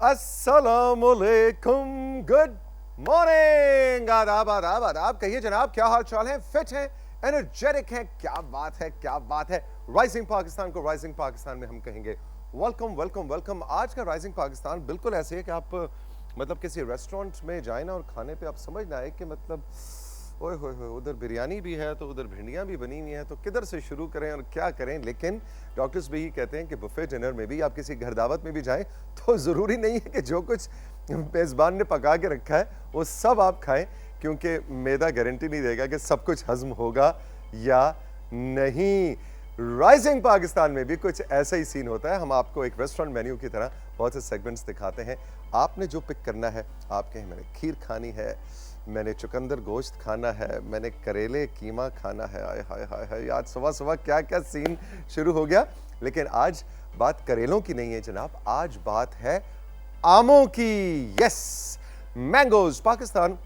अस्सलामुअलैकुम, good morning, आदाब आदाब आदाब। कहिए जनाब, क्या हाल चाल है? फिट है, एनर्जेटिक है? क्या बात है, क्या बात है। राइजिंग पाकिस्तान को राइजिंग पाकिस्तान में हम कहेंगे वेलकम वेलकम वेलकम। आज का राइजिंग पाकिस्तान बिल्कुल ऐसे है कि आप मतलब किसी रेस्टोरेंट में जाए ना और खाने पे आप समझ ना आए कि मतलब ओए होए होए, उधर बिरयानी भी है तो उधर भिंडियाँ भी बनी हुई हैं, तो किधर से शुरू करें और क्या करें। लेकिन डॉक्टर्स भी कहते हैं कि बुफे डिनर में भी आप किसी घर दावत में भी जाएं तो ज़रूरी नहीं है कि जो कुछ मेज़बान ने पका के रखा है वो सब आप खाएं, क्योंकि मैदा गारंटी नहीं देगा कि सब कुछ हजम होगा या नहीं। राइजिंग पाकिस्तान में भी कुछ ऐसा ही सीन होता है। हम आपको एक रेस्टोरेंट मेन्यू की तरह बहुत से सेगमेंट्स दिखाते हैं। आपने जो पिक करना है, आप कहें मैंने खीर खानी है, मैंने चुकंदर गोश्त खाना है, मैंने करेले कीमा खाना है। आय हाय हाय हाय, आज सुबह सुबह क्या क्या सीन शुरू हो गया। लेकिन आज बात करेलों की नहीं है जनाब, आज बात है आमों की। Yes, mangoes. पाकिस्तान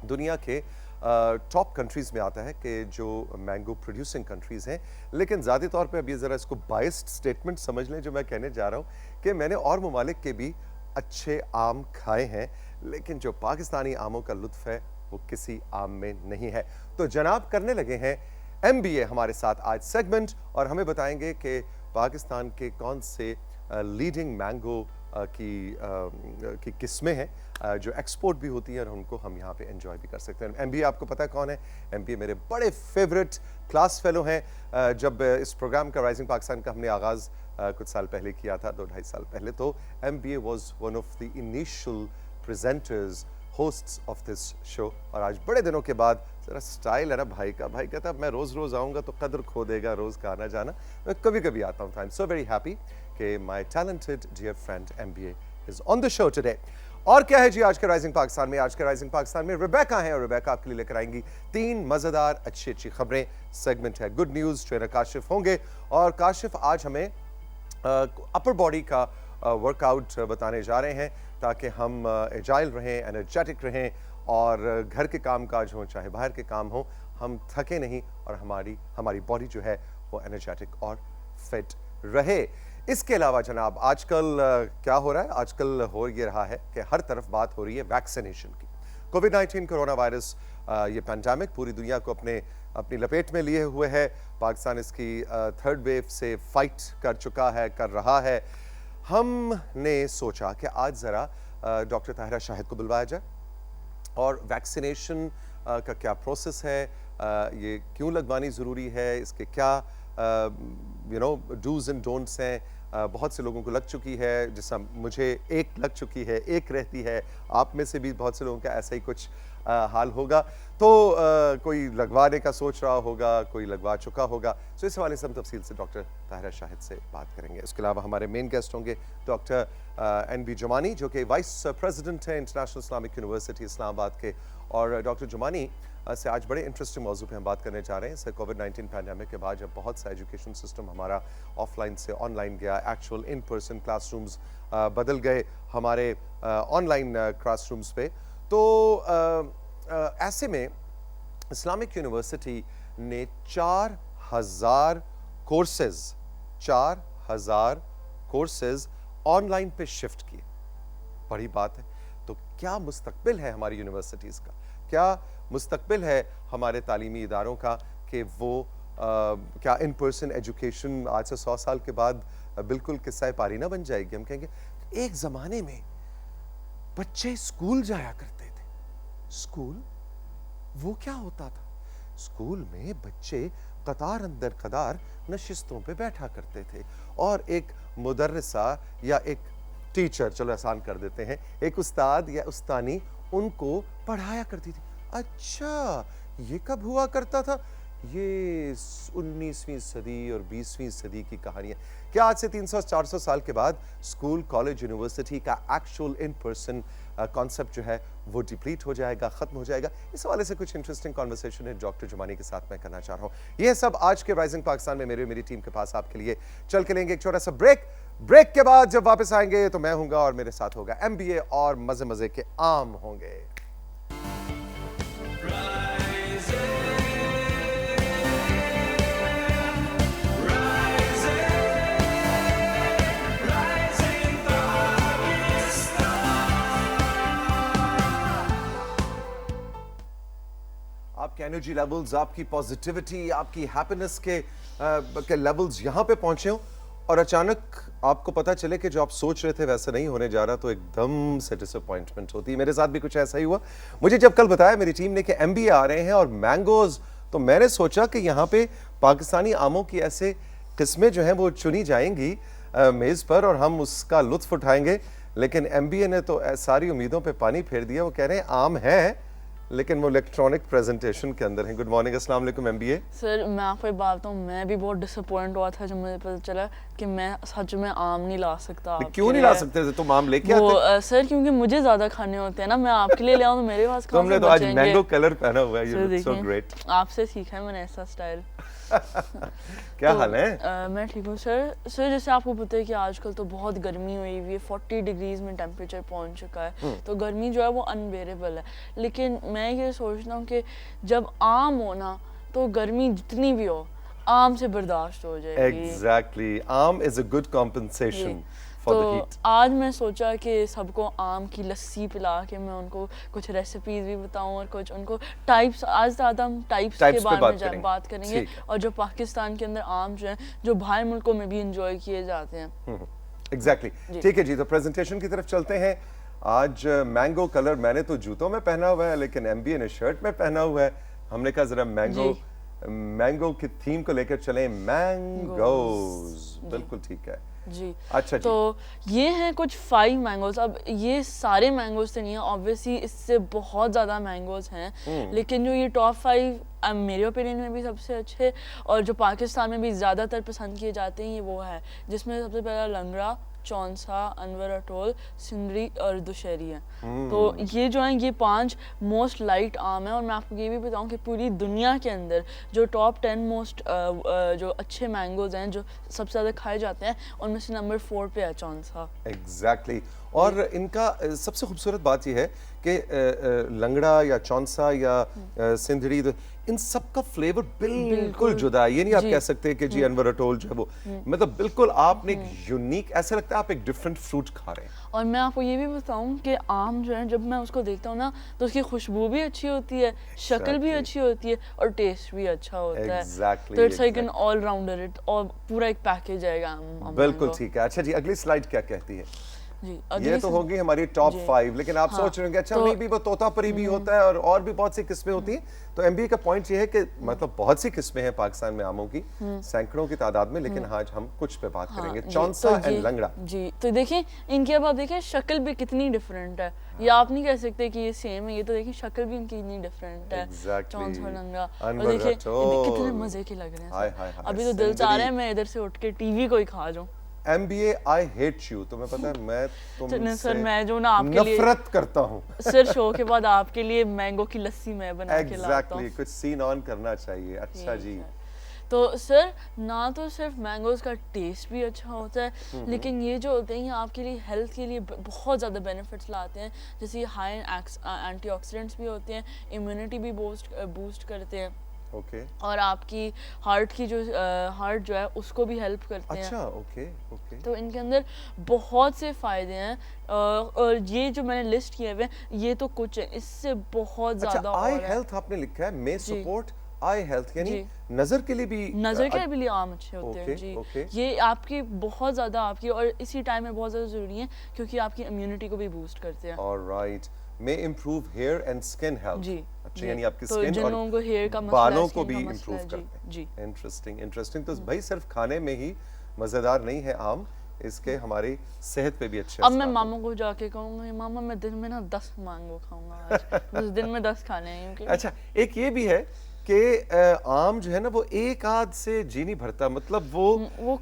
दुनिया के टॉप कंट्रीज़ में आता है कि जो मैंगो प्रोड्यूसिंग कंट्रीज़ हैं। लेकिन ज़ाती तौर पे अब ये ज़रा इसको बाइस्ड स्टेटमेंट समझ लें जो मैं कहने जा रहा हूँ कि मैंने और ममालिक के भी अच्छे आम खाए हैं, लेकिन जो पाकिस्तानी आमों का लुत्फ है वो किसी आम में नहीं है। तो जनाब करने लगे हैं MBA हमारे साथ आज सेगमेंट, और हमें बताएंगे कि पाकिस्तान के कौन से लीडिंग मैंगो की किस्में हैं जो एक्सपोर्ट भी होती हैं और उनको हम यहाँ पे एंजॉय भी कर सकते हैं। MBA आपको पता है कौन है? MBA मेरे बड़े फेवरेट क्लास फेलो हैं। जब इस प्रोग्राम का राइजिंग पाकिस्तान का हमने आगाज़ कुछ साल पहले किया था, 2-2.5 साल पहले, तो MBA was one of the initial presenters, hosts of this show. और आज बड़े दिनों के बाद ज़रा स्टाइल है ना भाई का। भाई कहता है मैं रोज़ रोज़ आऊँगा तो कदर खो देगा रोज़ का आना जाना। मैं कभी कभी आता हूँ। I am so very happy कि my talented dear friend MBA is on the show today. और क्या है जी आज के राइजिंग पाकिस्तान में? आज के राइजिंग पाकिस्तान में रिबेका है, और रिबेका आपके लिए लेकर आएंगी 3 मज़ेदार अच्छी अच्छी खबरें। सेगमेंट है गुड न्यूज़, ट्रेनर काशिफ होंगे, और काशिफ आज हमें अपर बॉडी का वर्कआउट बताने जा रहे हैं ताकि हम एजाइल रहें, एनर्जेटिक रहें, और घर के काम काज हों चाहे बाहर के काम हों, हम थके नहीं और हमारी बॉडी जो है वो एनर्जेटिक और फिट रहे। इसके अलावा जनाब आजकल क्या हो रहा है? आजकल हो ये रहा है कि हर तरफ बात हो रही है वैक्सीनेशन की। कोविड-19 कोरोना वायरस ये पैंडेमिक पूरी दुनिया को अपनी लपेट में लिए हुए है। पाकिस्तान इसकी थर्ड वेव से फाइट कर रहा है। हमने सोचा कि आज ज़रा डॉक्टर ताहिरा शाहिद को बुलवाया जाए और वैक्सीनेशन का क्या प्रोसेस है, ये क्यों लगवानी ज़रूरी है, इसके क्या डूज़ एंड डोंट्स हैं। बहुत से लोगों को लग चुकी है, जैसा मुझे एक लग चुकी है, एक रहती है, आप में से भी बहुत से लोगों का ऐसा ही कुछ हाल होगा। तो कोई लगवाने का सोच रहा होगा, कोई लगवा चुका होगा। तो इस हवाले से हम तफसील से डॉक्टर ताहिरा शाहिद से बात करेंगे। उसके अलावा हमारे मेन गेस्ट होंगे डॉक्टर NB जुमानी, जो कि वाइस प्रेसिडेंट हैं इंटरनेशनल इस्लामिक यूनिवर्सिटी इस्लामाबाद के। और डॉक्टर जुमानी से आज बड़े इंटरेस्टिंग मौजू पे हम बात करने जा रहे हैं। सर, कोविड-19 पैंडेमिक के बाद जब बहुत सा एजुकेशन सिस्टम हमारा ऑफलाइन से ऑनलाइन गया, एक्चुअल इन पर्सन क्लासरूम्स बदल गए हमारे ऑनलाइन क्लासरूम्स पे, तो ऐसे में इस्लामिक यूनिवर्सिटी ने 4000 कोर्सेज ऑनलाइन पे शिफ्ट किए। बड़ी बात है। तो क्या मुस्तकबिल है हमारी यूनिवर्सिटीज़ का, क्या मुस्तकबिल है हमारे तालीमी इदारों का कि वो क्या इन पर्सन एजुकेशन आज से 100 साल के बाद बिल्कुल किस्सा पारी ना बन जाएगी? हम कहेंगे एक ज़माने में बच्चे स्कूल जाया करते थे। स्कूल वो क्या होता था? स्कूल में बच्चे कतार अंदर कतार नशिस्तों पे बैठा करते थे, और एक मुदर्रिसा या एक टीचर, चलो आसान कर देते हैं, एक उस्ताद या उस्तानी उनको पढ़ाया करती थी। अच्छा, ये कब हुआ करता था? ये 19वीं सदी और 20वीं सदी की कहानियां। क्या आज से 300-400 साल के बाद स्कूल, कॉलेज, यूनिवर्सिटी का एक्चुअल इन पर्सन कॉन्सेप्ट जो है वो डिप्लीट हो जाएगा, खत्म हो जाएगा? इस हवाले से कुछ इंटरेस्टिंग कॉन्वर्सेशन है डॉक्टर जुमानी के साथ मैं करना चाह रहा हूँ। ये सब आज के राइजिंग पाकिस्तान में मेरी टीम के पास आपके लिए। चल के लेंगे एक छोटा सा ब्रेक के बाद जब वापस आएंगे तो मैं हूंगा और मेरे साथ होगा MBA, और मजे मजे के आम होंगे। एनर्जी लेवल्स, आपकी पॉजिटिविटी, आपकी हैप्पीनेस के लेवल्स यहाँ पे पहुंचे हो और अचानक आपको पता चले कि जो आप सोच रहे थे वैसा नहीं होने जा रहा, तो एकदम से डिसअपॉइंटमेंट होती है। मेरे साथ भी कुछ ऐसा ही हुआ। मुझे जब कल बताया मेरी टीम ने कि MBA आ रहे हैं और मैंगोज, तो मैंने सोचा कि यहाँ पे पाकिस्तानी आमों की ऐसे किस्में जो हैं वो चुनी जाएंगी मेज़ पर और हम उसका लुत्फ उठाएंगे। लेकिन MBA ने तो सारी उम्मीदों पे पानी फेर दिया। वो कह रहे हैं आम है लेकिन वो इलेक्ट्रॉनिक प्रेजेंटेशन के अंदर है। गुड मॉर्निंग, अस्सलाम वालेकुम MBA। सर मैं आपको एक बात बताऊं, मैं भी बहुत डिसअपॉइंट हुआ था जब मुझे पता चला कि मैं सच में आम नहीं ला सकता। क्यों नहीं ला सकते थे? तुम आम लेके आते? सर क्योंकि मुझे ज्यादा खाने होते हैं ना, मैं आपके लिए ले आऊं तो मेरे पास कहाँ से तुमने तो आज बचेंगे? मैंगो कलर पहना हुआ है, यू लुक सो ग्रेट। आपसे सीखा है मैंने ऐसा स्टाइल। क्या हाल है? मैं ठीक हूँ सर। जैसे आपको पता है कि आजकल तो बहुत गर्मी हुई हुई है, 40 डिग्रीज में टेम्परेचर पहुंच चुका है, तो गर्मी जो है वो अनबेरेबल है। लेकिन मैं ये सोचता हूँ कि जब आम हो ना, तो गर्मी जितनी भी हो आम से बर्दाश्त हो जाएगी। एग्जैक्टली, आम is a good compensation for the heat. आज मैं सोचा कि सबको आम की लस्सी पिला के मैं उनको कुछ रेसिपीज भी बताऊं और कुछ उनको टाइप्स, आज ज़्यादा हम टाइप्स के बारे में बात करेंगे और जो पाकिस्तान के अंदर आम जो हैं जो बाहर मुल्कों में भी इंजॉय किए जाते हैं। एग्जैक्टली, ठीक है जी। तो प्रेजेंटेशन की तरफ चलते हैं। आज मैंगो कलर मैंने तो जूतों में पहना हुआ है, लेकिन MBA ने शर्ट में पहना हुआ है। हमने कहा जरा मैंगो की थीम को लेकर चलें, मैंगोज। बिल्कुल ठीक है जी। अच्छा जी। तो ये हैं कुछ 5 मैंगोज। अब ये सारे मैंगोज तो नहीं है, ऑब्वियसली इससे बहुत ज़्यादा मैंगोज हैं, लेकिन जो ये टॉप 5 मेरे ओपिनियन में भी सबसे अच्छे और जो पाकिस्तान में भी ज़्यादातर पसंद किए जाते हैं ये वो है, जिसमें सबसे पहला लंगड़ा, चौंसा, अनवर अटोल, सिंदरी और दुशहरी है। तो ये जो हैं ये 5 मोस्ट लाइट आम है। और मैं आपको ये भी बताऊं कि पूरी दुनिया के अंदर जो टॉप 10 मोस्ट जो अच्छे मैंगोज हैं जो सबसे ज़्यादा खाए जाते हैं, उनमें से नंबर 4 पे है चौंसा। एग्जैक्टली। और इनका सबसे खूबसूरत बात यह है कि लंगड़ा या चौंसा या सिंधड़ी, इन सब का फ्लेवर बिल्कुल जुदा है। ये नहीं आप कह सकते कि जी अनवर अटोल जो है वो, मतलब बिल्कुल आपने एक यूनिक, ऐसा लगता है आप एक डिफरेंट फ्रूट खा रहे हैं। और मैं आपको ये भी बताऊं कि आम जो है जब मैं उसको देखता हूँ ना, तो उसकी खुशबू भी अच्छी होती है, शक्ल भी अच्छी होती है और टेस्ट भी अच्छा होता है। तो it's like an all rounder, और पूरा एक पैकेज आएगा आम। बिल्कुल ठीक है। अच्छा जी, अगली स्लाइड क्या कहती है? जी, ये तो होगी हमारी टॉप 5, लेकिन आप सोच रहे होंगे अच्छा तो, भी वो तोतापरी भी होता है और भी बहुत सी किस्में होती हैं। तो MBA का पॉइंट ये है कि मतलब बहुत सी किस्में हैं पाकिस्तान में आमों की, सैकड़ों की तादाद में, लेकिन आज हम कुछ पे बात करेंगे, चौंसा एंड लंगड़ा। जी, तो देखिए इनकी अब आप देखिए शक्ल भी कितनी डिफरेंट है। ये आप नहीं कह सकते कि ये सेम है, ये तो देखिए शक्ल भी इनकी इतनी डिफरेंट है। चौंसा और लंगड़ा, और देखिए कितने मजे के लग रहे हैं। अभी तो दिल चाह रहा है मैं इधर से उठ के टीवी को ही खा जाऊं। MBA आई हेट यू, तुम्हें पता है मैं तुमसे सर मैं जो ना आपके लिए नफरत करता हूँ। सर शो के बाद आपके लिए मैंगो की लस्सी मैं बना के लाता हूँ। कुछ सीन ऑन करना चाहिए। अच्छा जी। तो सर ना तो सिर्फ मैंगोज का टेस्ट भी अच्छा होता है, लेकिन ये जो होते हैं ये आपके लिए हेल्थ के लिए बहुत ज़्यादा बेनिफिट्स लाते हैं। जैसे हाई एंटीऑक्सीडेंट्स भी होते हैं, इम्यूनिटी भी बूस्ट करते हैं। और आपकी हार्ट जो है उसको भी हेल्प करते हैं। अच्छा, ओके। तो इनके अंदर बहुत से फायदे हैं, और ये जो मैंने लिस्ट किए हुए ये तो कुछ है, इससे बहुत ज्यादा। आई हेल्थ आपने लिखा है, मे सपोर्ट आई हेल्थ, यानी नजर के लिए भी आम अच्छे होते हैं जी। ये आपकी बहुत ज्यादा आपकी, और इसी टाइम में बहुत ज्यादा जरूरी है क्योंकि आपकी इम्यूनिटी को भी बूस्ट करते हैं। Alright, may improve hair and skin health जी। अच्छा, यानी आपकी तो स्किन जिन लोगों को हेयर का मसला बालों को भी इम्प्रूव करते हैं जी। इंटरेस्टिंग। तो भाई सिर्फ खाने में ही मजेदार नहीं है आम, इसके हमारी सेहत पे भी अच्छे। अब मैं मामा को जाके कहूंगा मामा मैं दिन में ना 10 मैंगो खाऊंगा आज। बस दिन में 10 खाने हैं। अच्छा, एक ये भी है कि आम जो है ना वो एक आध से जी नहीं भरता, मतलब वो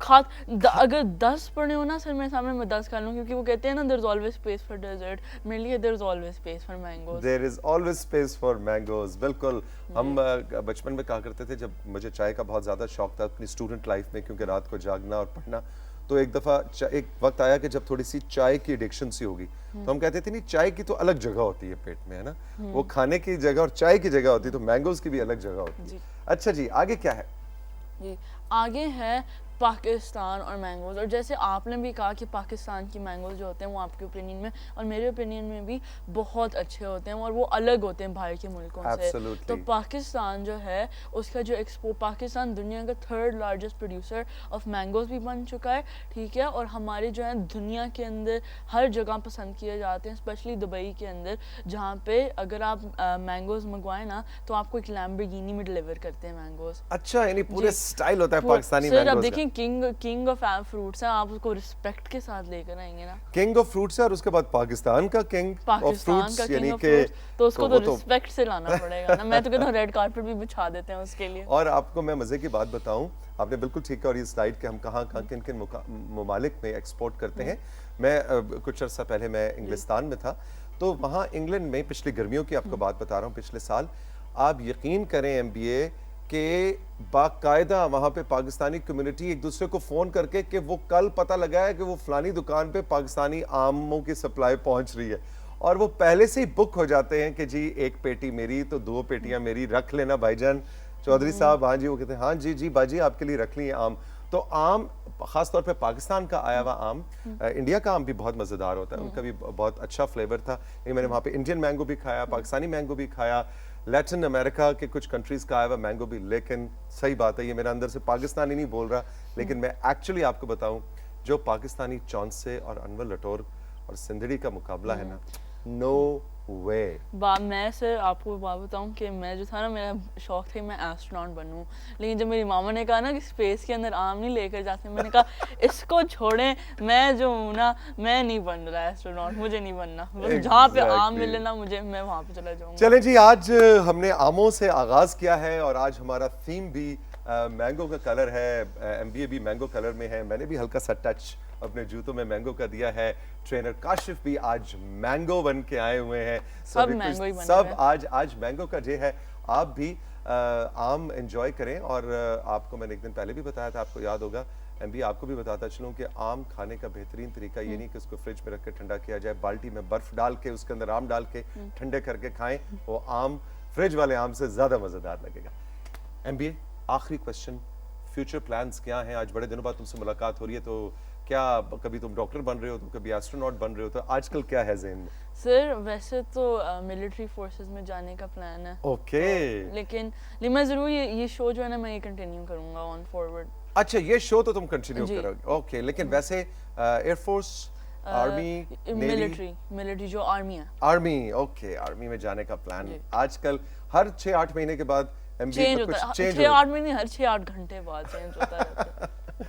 अगर 10 पड़े हो ना सर मेरे सामने मैं 10 खा लूं, क्योंकि वो कहते हैं ना there is always space for dessert, मेरे लिए there is always space for mangoes. There is always space for mangoes. बिल्कुल। हम बचपन में कहा करते थे, जब मुझे चाय का बहुत ज्यादा शौक था अपनी स्टूडेंट लाइफ में, क्योंकि रात को जागना और पढ़ना, तो एक दफा एक वक्त आया कि जब थोड़ी सी चाय की एडिक्शन सी होगी, तो हम कहते थे नहीं चाय की तो अलग जगह होती है पेट में, है ना, वो खाने की जगह और चाय की जगह होती है, तो मैंगोज की भी अलग जगह होती है। अच्छा जी, आगे क्या है? जी, आगे है पाकिस्तान और मैंगोज़, और जैसे आपने भी कहा कि पाकिस्तान की मैंगोज़ जो होते हैं वो आपके ओपिनियन में और मेरे ओपिनियन में भी बहुत अच्छे होते हैं और वो अलग होते हैं बाहर के मुल्कों से। Absolutely. तो पाकिस्तान जो है उसका जो पाकिस्तान दुनिया का 3rd largest producer of mangoes भी बन चुका है, ठीक है, और हमारे जो है दुनिया के अंदर हर जगह पसंद किए जाते हैं, स्पेशली दुबई के अंदर, जहाँ पे अगर आप मैंगोज़ मंगवाएं ना तो आपको एक लैम्बोर्गिनी में डिलीवर करते हैं मैंगोज़। अच्छा, यानी पूरे स्टाइल होता है पाकिस्तानी सर अब मैंगोज़ का। देखिए किंग ऑफ फ्रूट्स है, आप उसको रिस्पेक्ट के साथ लेकर आएंगे ना। किंग ऑफ फ्रूट्स है और उसके बाद पाकिस्तान का किंग ऑफ पाकिस्तान फ्रूट्स, का यानी किंग ऑफ कि फ्रूट्स, तो उसको तो वो रिस्पेक्ट से लाना पड़ेगा ना। मैं तो कहता हूँ रेड कारपेट भी बिछा देते हैं उसके लिए। और आपको मैं मजे की बात बताऊं, आपने बिल्कुल ठीक है, और ये स्लाइड के हम कहाँ कहाँ किन किन ममालिक में एक्सपोर्ट करते हैं। मैं कुछ अर्सा पहले मैं इंग्लिस्तान में था, तो वहाँ इंग्लैंड में पिछली गर्मियों की आपको बात बता रहा हूँ, पिछले साल आप यकीन करें MBA कि बाकायदा वहाँ पे पाकिस्तानी कम्युनिटी एक दूसरे को फ़ोन करके कि वो कल पता लगा है कि वो फलानी दुकान पे पाकिस्तानी आमों की सप्लाई पहुँच रही है, और वो पहले से ही बुक हो जाते हैं कि जी 1 पेटी मेरी तो 2 पेटियां मेरी रख लेना भाईजान चौधरी साहब। हाँ जी, वो कहते हैं हाँ जी जी बाजी आपके लिए रख लिए आम। तो आम खास तौर पे पाकिस्तान का आया हुआ आम, इंडिया का आम भी बहुत मज़ेदार होता है, उनका भी बहुत अच्छा फ्लेवर था। मैंने वहाँ पे इंडियन मैंगो भी खाया, पाकिस्तानी मैंगो भी खाया, लैटिन अमेरिका के कुछ कंट्रीज़ का आया हुआ मैंगो भी। लेकिन सही बात है, ये मेरे अंदर से पाकिस्तानी नहीं बोल रहा, लेकिन मैं एक्चुअली आपको बताऊं, जो पाकिस्तानी चौंसे और अनवर लटोर और सिंदड़ी का मुकाबला है ना, नो वे। मैं सर आपको बात बताऊं कि मैं जो था ना, मेरा शौक था कि मैं एस्ट्रोनॉट बनूं, लेकिन जब मेरी मामा ने कहा ना कि स्पेस के अंदर आम नहीं लेकर जाते, मैंने कहा इसको छोड़ें, मैं जो हूँ ना मैं नहीं बन रहा एस्ट्रोनॉट, मुझे नहीं बनना। जहाँ पे आम मिले ना मुझे, मैं वहाँ पे चला जाऊँगा। चलें जी, आज हमने आमों से आगाज किया है और आज हमारा थीम भी मैंगो का कलर है। MBA भी मैंगो कलर में है, मैंने भी हल्का सा टच अपने जूतों में मैंगो का दिया है। ट्रेनर काशिफ भी आज मैंगो बन के आए हुए हैं। सब मैंगो ही बने सब आज मैंगो का डे है। आप भी आम एंजॉय करें, और आपको मैंने एक दिन पहले भी बताया था, आपको याद होगा, MBA आपको भी बताता चलूं कि आम खाने का बेहतरीन तरीका ये नहीं कि उसको फ्रिज में रख के ठंडा किया जाए, बाल्टी में बर्फ डाल के उसके अंदर आम डाल के ठंडे करके खाएं, वो आम फ्रिज वाले आम से ज्यादा मजेदार लगेगा। MBA आखिरी क्वेश्चन, फ्यूचर प्लान्स क्या हैं? आज बड़े दिनों बाद तुमसे मुलाकात हो रही है, तो क्या कभी तुम डॉक्टर बन रहे हो, तो कभी एस्ट्रोनॉट बन रहे हो, तो आजकल क्या है ज़हन में? सर वैसे तो मिलिट्री फोर्सेस में जाने का प्लान है। ओके। लेकिन मैं जरूर ये शो जो है ना मैं ये कंटिन्यू करूंगा ऑन फॉरवर्ड। अच्छा, ये शो तो तुम कंटिन्यू करोगे, ओके। लेकिन वैसे एयरफोर्स, आर्मी, मिलिट्री जो आर्मी है, आर्मी, ओके, आर्मी में जाने का प्लान आजकल हर 6-8 महीने के बाद MBA चेंज का होता कुछ है। चेंज 6-8 महीने, हर 6-8 घंटे बाद चेंज होता रहता है।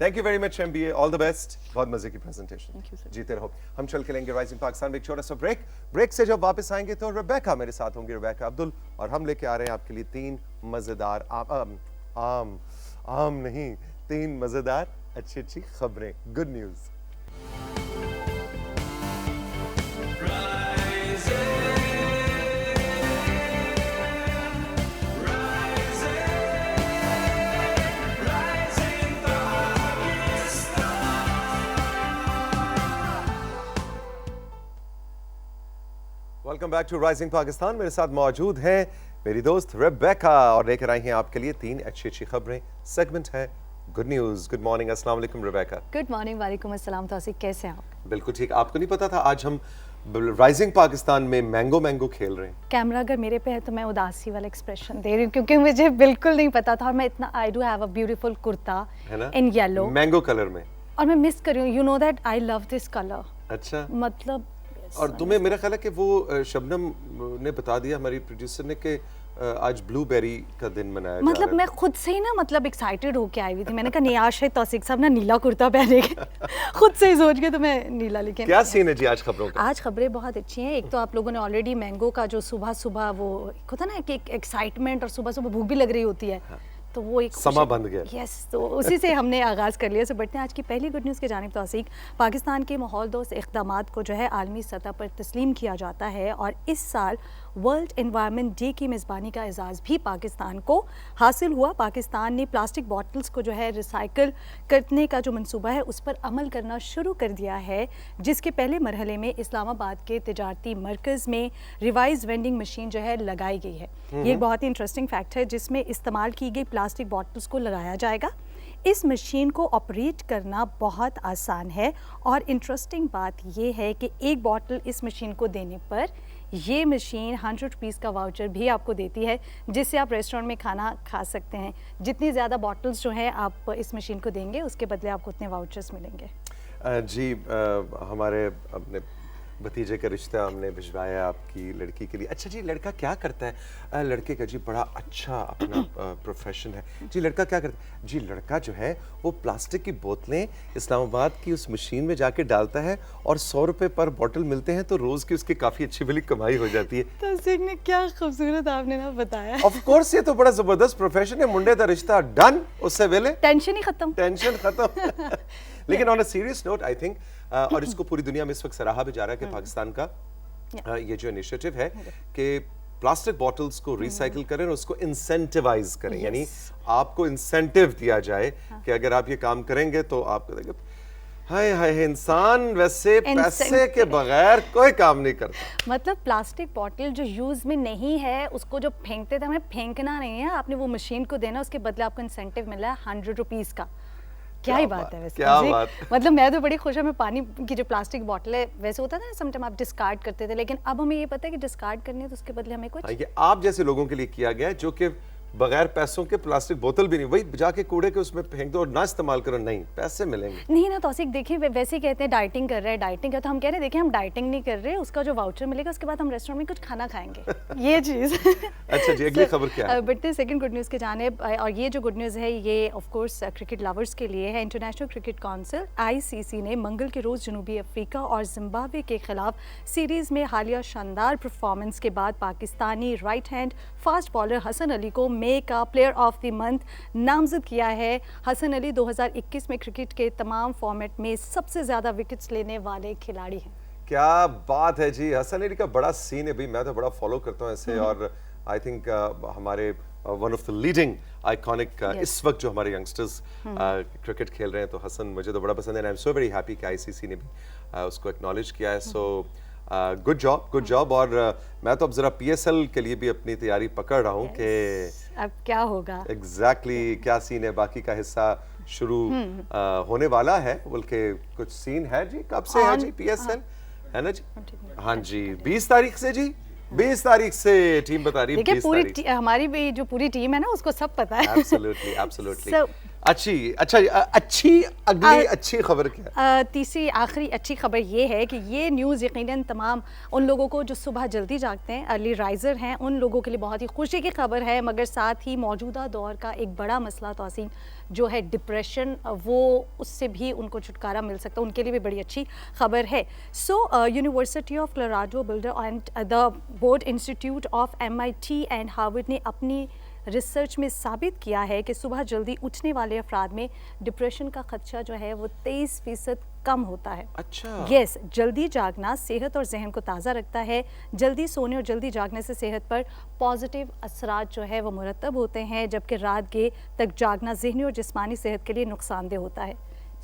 Thank you very much MBA, all the best. बहुत मजे की प्रेजेंटेशन, Thank you, sir. जीते रहो। हम चल के लेंगे राइजिंग पाकिस्तान में एक छोटा सा ब्रेक से जब वापस आएंगे तो रेबेका मेरे साथ होंगी, रेबेका अब्दुल, और हम लेके आ रहे हैं आपके लिए 3 मजेदार आम नहीं, 3 मजेदार अच्छी खबरें, good news. Welcome back to rising Pakistan. मेरे साथ मौजूद हैं मेरी दोस्त रेबेका और लेकर आई हैं आपके लिए 3 अच्छी खबरें। सेगमेंट है गुड न्यूज़। गुड मॉर्निंग, अस्सलाम वालेकुम रेबेका। गुड मॉर्निंग, वालेकुम अस्सलाम तौसीक, कैसे हैं आप? बिल्कुल ठीक। आपको नहीं पता था आज हम राइजिंग पाकिस्तान में मैंगो खेल रहे हैं? कैमरा अगर मेरे पे है तो मैं उदासी वाला एक्सप्रेशन दे रही हूँ क्योंकि मुझे बिल्कुल नहीं पता था, और मैं इतना I do have a beautiful kurta in yellow mango colour में, और मैं मिस कर रही हूँ, you know that I love this colour. अच्छा, मतलब और तुम्हें मेरा ख्याल है कि वो शबनम ने बता दिया, हमारी प्रोड्यूसर ने, कि आज ब्लूबेरी का दिन मनाया जा रहा है। मैं खुद से ही ना एक्साइटेड होके आई हुई थी। मैंने कहा नियाश है तौसीक साहब ना नीला कुर्ता पहनेंगे खुद से ही सोच के तो मैं नीला। लेकिन क्या सीन है जी आज खबरों का? आज खबरें बहुत अच्छी हैं। एक तो आप लोगों ने ऑलरेडी मैंगो का जो सुबह सुबह वो होता ना कि एक एक्साइटमेंट और सुबह सुबह भूख भी लग रही होती है, तो वो एक समा बंद गया। यस, तो उसी से हमने आगाज़ कर लिया। सो बढ़ते हैं आज की पहली गुड न्यूज़ की जानिब। तौसीक, पाकिस्तान के माहौल दोस्त इक़दामात को जो है आलमी सतह पर तस्लीम किया जाता है, और इस साल वर्ल्ड एनवायरनमेंट डे की मेज़बानी का एजाज़ भी पाकिस्तान को हासिल हुआ। पाकिस्तान ने प्लास्टिक बॉटल्स को जो है रिसाइकिल करने का जो मंसूबा है उस पर अमल करना शुरू कर दिया है, जिसके पहले मरहले में इस्लामाबाद के तिजारती मरकज़ में रिवाइज वेंडिंग मशीन जो है लगाई गई है। ये एक बहुत ही इंटरेस्टिंग फैक्ट है, जिसमें इस्तेमाल की गई प्लास्टिक बॉटल्स को लगाया जाएगा। इस मशीन को ऑपरेट करना बहुत आसान है और इंटरेस्टिंग बात ये है कि एक बॉटल इस मशीन को देने पर ये मशीन 100 रुपीज़ का वाउचर भी आपको देती है, जिससे आप रेस्टोरेंट में खाना खा सकते हैं। जितनी ज़्यादा बॉटल्स जो हैं आप इस मशीन को देंगे उसके बदले आपको उतने वाउचर्स मिलेंगे। जी हमारे अपने भतीजे का रिश्ता हमने भिजवाया आपकी लड़की के लिए। अच्छा जी, लड़का क्या करता है? लड़के का जी बड़ा अच्छा अपना प्रोफेशन है जी। लड़का क्या करता है जी? लड़का जो है वो प्लास्टिक की बोतलें इस्लामाबाद की उस मशीन में जाके डालता है और 100 रुपए पर बोतल मिलते हैं, तो रोज की उसकी काफी अच्छी भली कमाई हो जाती है। तौसीक ने क्या खूबसूरत आपने ना बताया। ऑफ कोर्स ये तो बड़ा जबरदस्त प्रोफेशन है। मुंडे का रिश्ता डन, उससे वेले टेंशन ही खत्म। टेंशन खत्म। लेकिन on a serious note I think और इसको पूरी दुनिया में इस वक्त सराहा भी जा रहा है कि पाकिस्तान का ये जो इनिशिएटिव है कि प्लास्टिक बॉटल्स को रिसाइकिल करें और उसको इंसेंटिवाइज करें, यानी आपको इंसेंटिव दिया जाए कि अगर आप ये काम करेंगे तो आपको देंगे। हाय हाय, इंसान वैसे पैसे के बगैर कोई काम नहीं करता। मतलब प्लास्टिक बॉटल जो यूज में नहीं है उसको जो फेंकते थे, हमें फेंकना नहीं है, आपने वो मशीन को देना, उसके बदले आपको इंसेंटिव मिला है 100 रुपीज़ का। क्या ही बात है वैसे। क्या बात। मतलब मैं तो बड़ी खुश हूँ। मैं पानी की जो प्लास्टिक बॉटल है, वैसे होता था ना समटाइम आप डिस्कार्ड करते थे, लेकिन अब हमें ये पता है कि डिस्कार्ड करनी है तो उसके बदले हमें कुछ ये आप जैसे लोगों के लिए किया गया है जो कि बगैर पैसों के प्लास्टिक बोतल भी नहीं, वही जाके कूड़े के उसमें फेंक दो और ना इस्तेमाल करो, नहीं पैसे मिलेंगे। नहीं ना तौसीक, देखिए वैसे ही कहते हैं डाइटिंग कर रहे हैं, डाइटिंग कर, तो हम कह रहे हैं देखिए हम डाइटिंग नहीं कर रहे, उसका जो वाउचर मिलेगा उसके बाद हम रेस्टोरेंट में कुछ खाना खाएंगे। ये चीज़। अच्छा जी, अगली खबर क्या है? बढ़ते सेकंड गुड न्यूज़ के जानिब, और ये जो गुड न्यूज़ है ये ऑफ कोर्स क्रिकेट लवर्स के लिए है। इंटरनेशनल क्रिकेट काउंसिल ICC ने मंगल के रोज़ जनूबी अफ्रीका और जिम्बाब्वे के खिलाफ सीरीज़ में हालिया शानदार परफॉर्मेंस के बाद Pakistani right hand fast bowler Hasan Ali को मे का प्लेयर ऑफ द मंथ नामजद किया है। हसन अली 2021 में क्रिकेट के तमाम फॉर्मेट में सबसे ज़्यादा विकेट्स लेने वाले खिलाड़ी हैं। क्या बात है जी, हसन अली का बड़ा सीन है भाई, मैं तो बड़ा फॉलो करता हूँ ऐसे, और आई थिंक हमारे one of the leading iconic इस वक्त जो हमारे यंगस्टर्स क्रिकेट खेल रहे हैं, तो हसन मुझे तो बड़ा पसंद है। आई एम सो वेरी हैप्पी कि ICC ने भी उसको एक्नॉलेज किया है। So good job, good job. और मैं तो अब जरा PSL के लिए भी अपनी तैयारी पकड़ रहा हूँ कि अब क्या होगा एग्जैक्टली क्या सीन है। बाकी का हिस्सा शुरू होने वाला है, बल्कि कुछ सीन है जी। कब से है जी PSL? है ना जी? हाँ जी, 20 तारीख से जी, 20 तारीख से टीम बता रही है। देखिए पूरी हमारी भी जो पूरी टीम है ना उसको सब पता है। Absolutely absolutely. अच्छी अगली अच्छी खबर क्या है? तीसरी आखिरी अच्छी खबर ये है कि ये न्यूज़ यकीनन तमाम उन लोगों को जो सुबह जल्दी जागते हैं, अर्ली राइजर हैं, उन लोगों के लिए बहुत ही खुशी की खबर है, मगर साथ ही मौजूदा दौर का एक बड़ा मसला तौसीन जो है डिप्रेशन, वो उससे भी उनको छुटकारा मिल सकता है, उनके लिए भी बड़ी अच्छी खबर है। So university of Colorado Boulder and the Broad institute of MIT and Harvard ने अपनी रिसर्च में साबित किया है कि सुबह जल्दी उठने वाले अफराद में डिप्रेशन का खदशा जो है वो 23% कम होता है। अच्छा। यस, जल्दी जागना सेहत और जहन को ताज़ा रखता है। जल्दी सोने और जल्दी जागने से सेहत पर पॉजिटिव असरात जो है वो मुरतब होते हैं, जबकि रात के तक जागना ज़हनी और जिस्मानी सेहत के लिए नुकसानदेह होता है।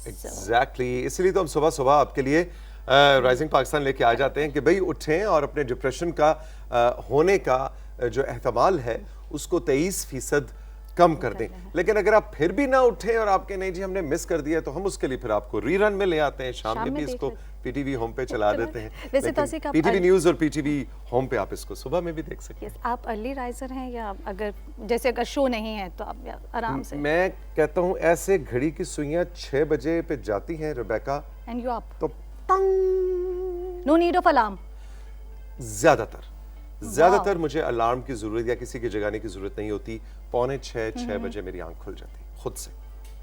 एग्जैक्टली इसलिए तो हम सुबह सुबह आपके लिए राइजिंग पाकिस्तान लेके आ जाते हैं कि भाई उठें और अपने डिप्रेशन का होने का जो एहतमाल है उसको 23% कम कर दें। लेकिन अगर आप फिर भी ना उठें और आपके नहीं जी हमने मिस कर दिया, तो हम उसके लिए फिर आपको रीरन में ले आते हैं, शाम में भी इसको PTV होम पे चला देते हैं। वैसे तौसीक आप PTV न्यूज़ और PTV होम पे आप इसको सुबह में भी देख सकते हैं। आप अर्ली राइजर हैं या अगर जैसे अगर शो नहीं है तो आप आराम से? मैं कहता हूँ ऐसे घड़ी की सुइयां 6 बजे पे जाती हैं रेबेका, एंड यू अप तो नो नीड ऑफ अलार्म। ज्यादातर मुझे अलार्म की जरूरत या किसी के जगाने की जरूरत नहीं होती। 5:45-6 बजे मेरी आंख खुल जाती है खुद से।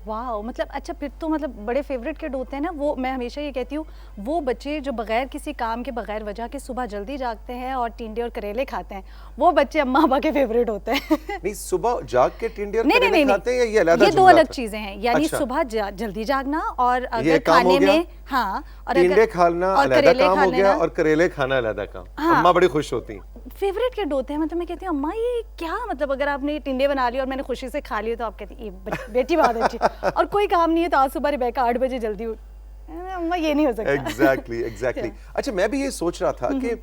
वाह, मतलब अच्छा फिर तो मतलब बड़े फेवरेट किड होते हैं ना वो। मैं हमेशा ये कहती हूँ वो बच्चे जो बगैर किसी काम के बगैर वजह के सुबह जल्दी जागते हैं और टिंडे और करेले खाते हैं, वो बच्चे अम्मा पापा के फेवरेट होते हैं। नहीं, सुबह जाग के टिंडे और नहीं, करेले नहीं, खाते हैं, ये अलग ये दो अलग चीजें हैं। यानी अच्छा। सुबह जल्दी जागना और ये अगर काम हो खाने गया? में हाँ, और टिंडे खाना और अलग करेले काम खा हो गया लेना और करेले खाना अलग काम। हाँ। अम्मा बड़ी खुश होती हैं। फेवरेट किड होते हैं। मतलब मैं कहती हूँ अम्मा ये क्या, मतलब अगर आपने टिंडे बना लिए और मैंने खुशी से खा लिए तो आप कहती ये बेटी बहुत अच्छी। और कोई काम नहीं है तो आज सुबह रेबेका 8 बजे जल्दी उठ, अम्मा ये नहीं हो सकता। एग्जैक्टली। अच्छा, मैं भी ये सोच रहा था कि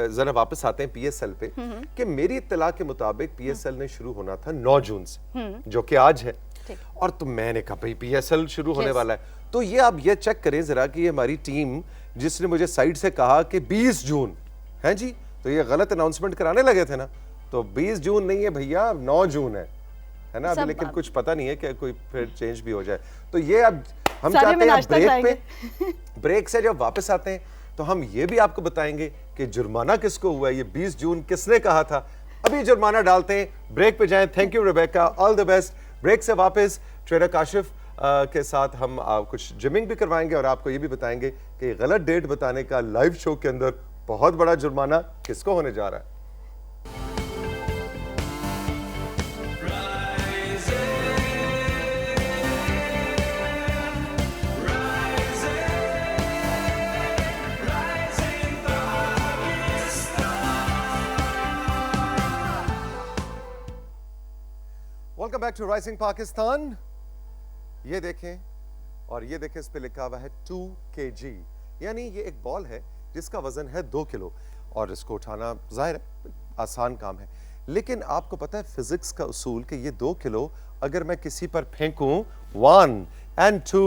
जरा वापस आते हैं PSL पे कि मेरी इत्तला के मुताबिक PSL ने शुरू होना था 9 जून से, जो कि आज है। ठीक। और तो मैंने कहा भाई PSL शुरू होने Yes. वाला है, तो ये आप ये चेक करें जरा कि ये हमारी टीम जिसने मुझे साइड से कहा कि 20 जून है जी, तो ये गलत अनाउंसमेंट कराने लगे थे ना, तो 20 जून नहीं है भैया, 9 जून है ना अभी, लेकिन कुछ पता नहीं है कि कोई फिर चेंज भी हो जाए। तो ये अब हम सारे चाहते में हैं नाश्ता ब्रेक पे, ब्रेक से जब वापस आते हैं तो हम ये भी आपको बताएंगे कि जुर्माना किसको हुआ है, ये 20 जून किसने कहा था। अभी जुर्माना डालते हैं, ब्रेक पे जाएं। Thank you Rebecca, all the best. Break से वापस ट्रेनर काशिफ के साथ हम कुछ जिमिंग भी करवाएंगे और आपको ये भी बताएंगे कि गलत डेट बताने का लाइव शो के अंदर बहुत बड़ा जुर्माना किसको होने जा रहा है। Welcome back to rising Pakistan. ये देखें, और ये देखें, इस पे लिखा हुआ है 2 kg, यानी ये एक बॉल है जिसका वजन है 2 किलो, और इसको उठाना जाहिर है आसान काम है, लेकिन आपको पता है फिजिक्स का उसूल कि ये 2 किलो अगर मैं किसी पर फेंकूं 1 and 2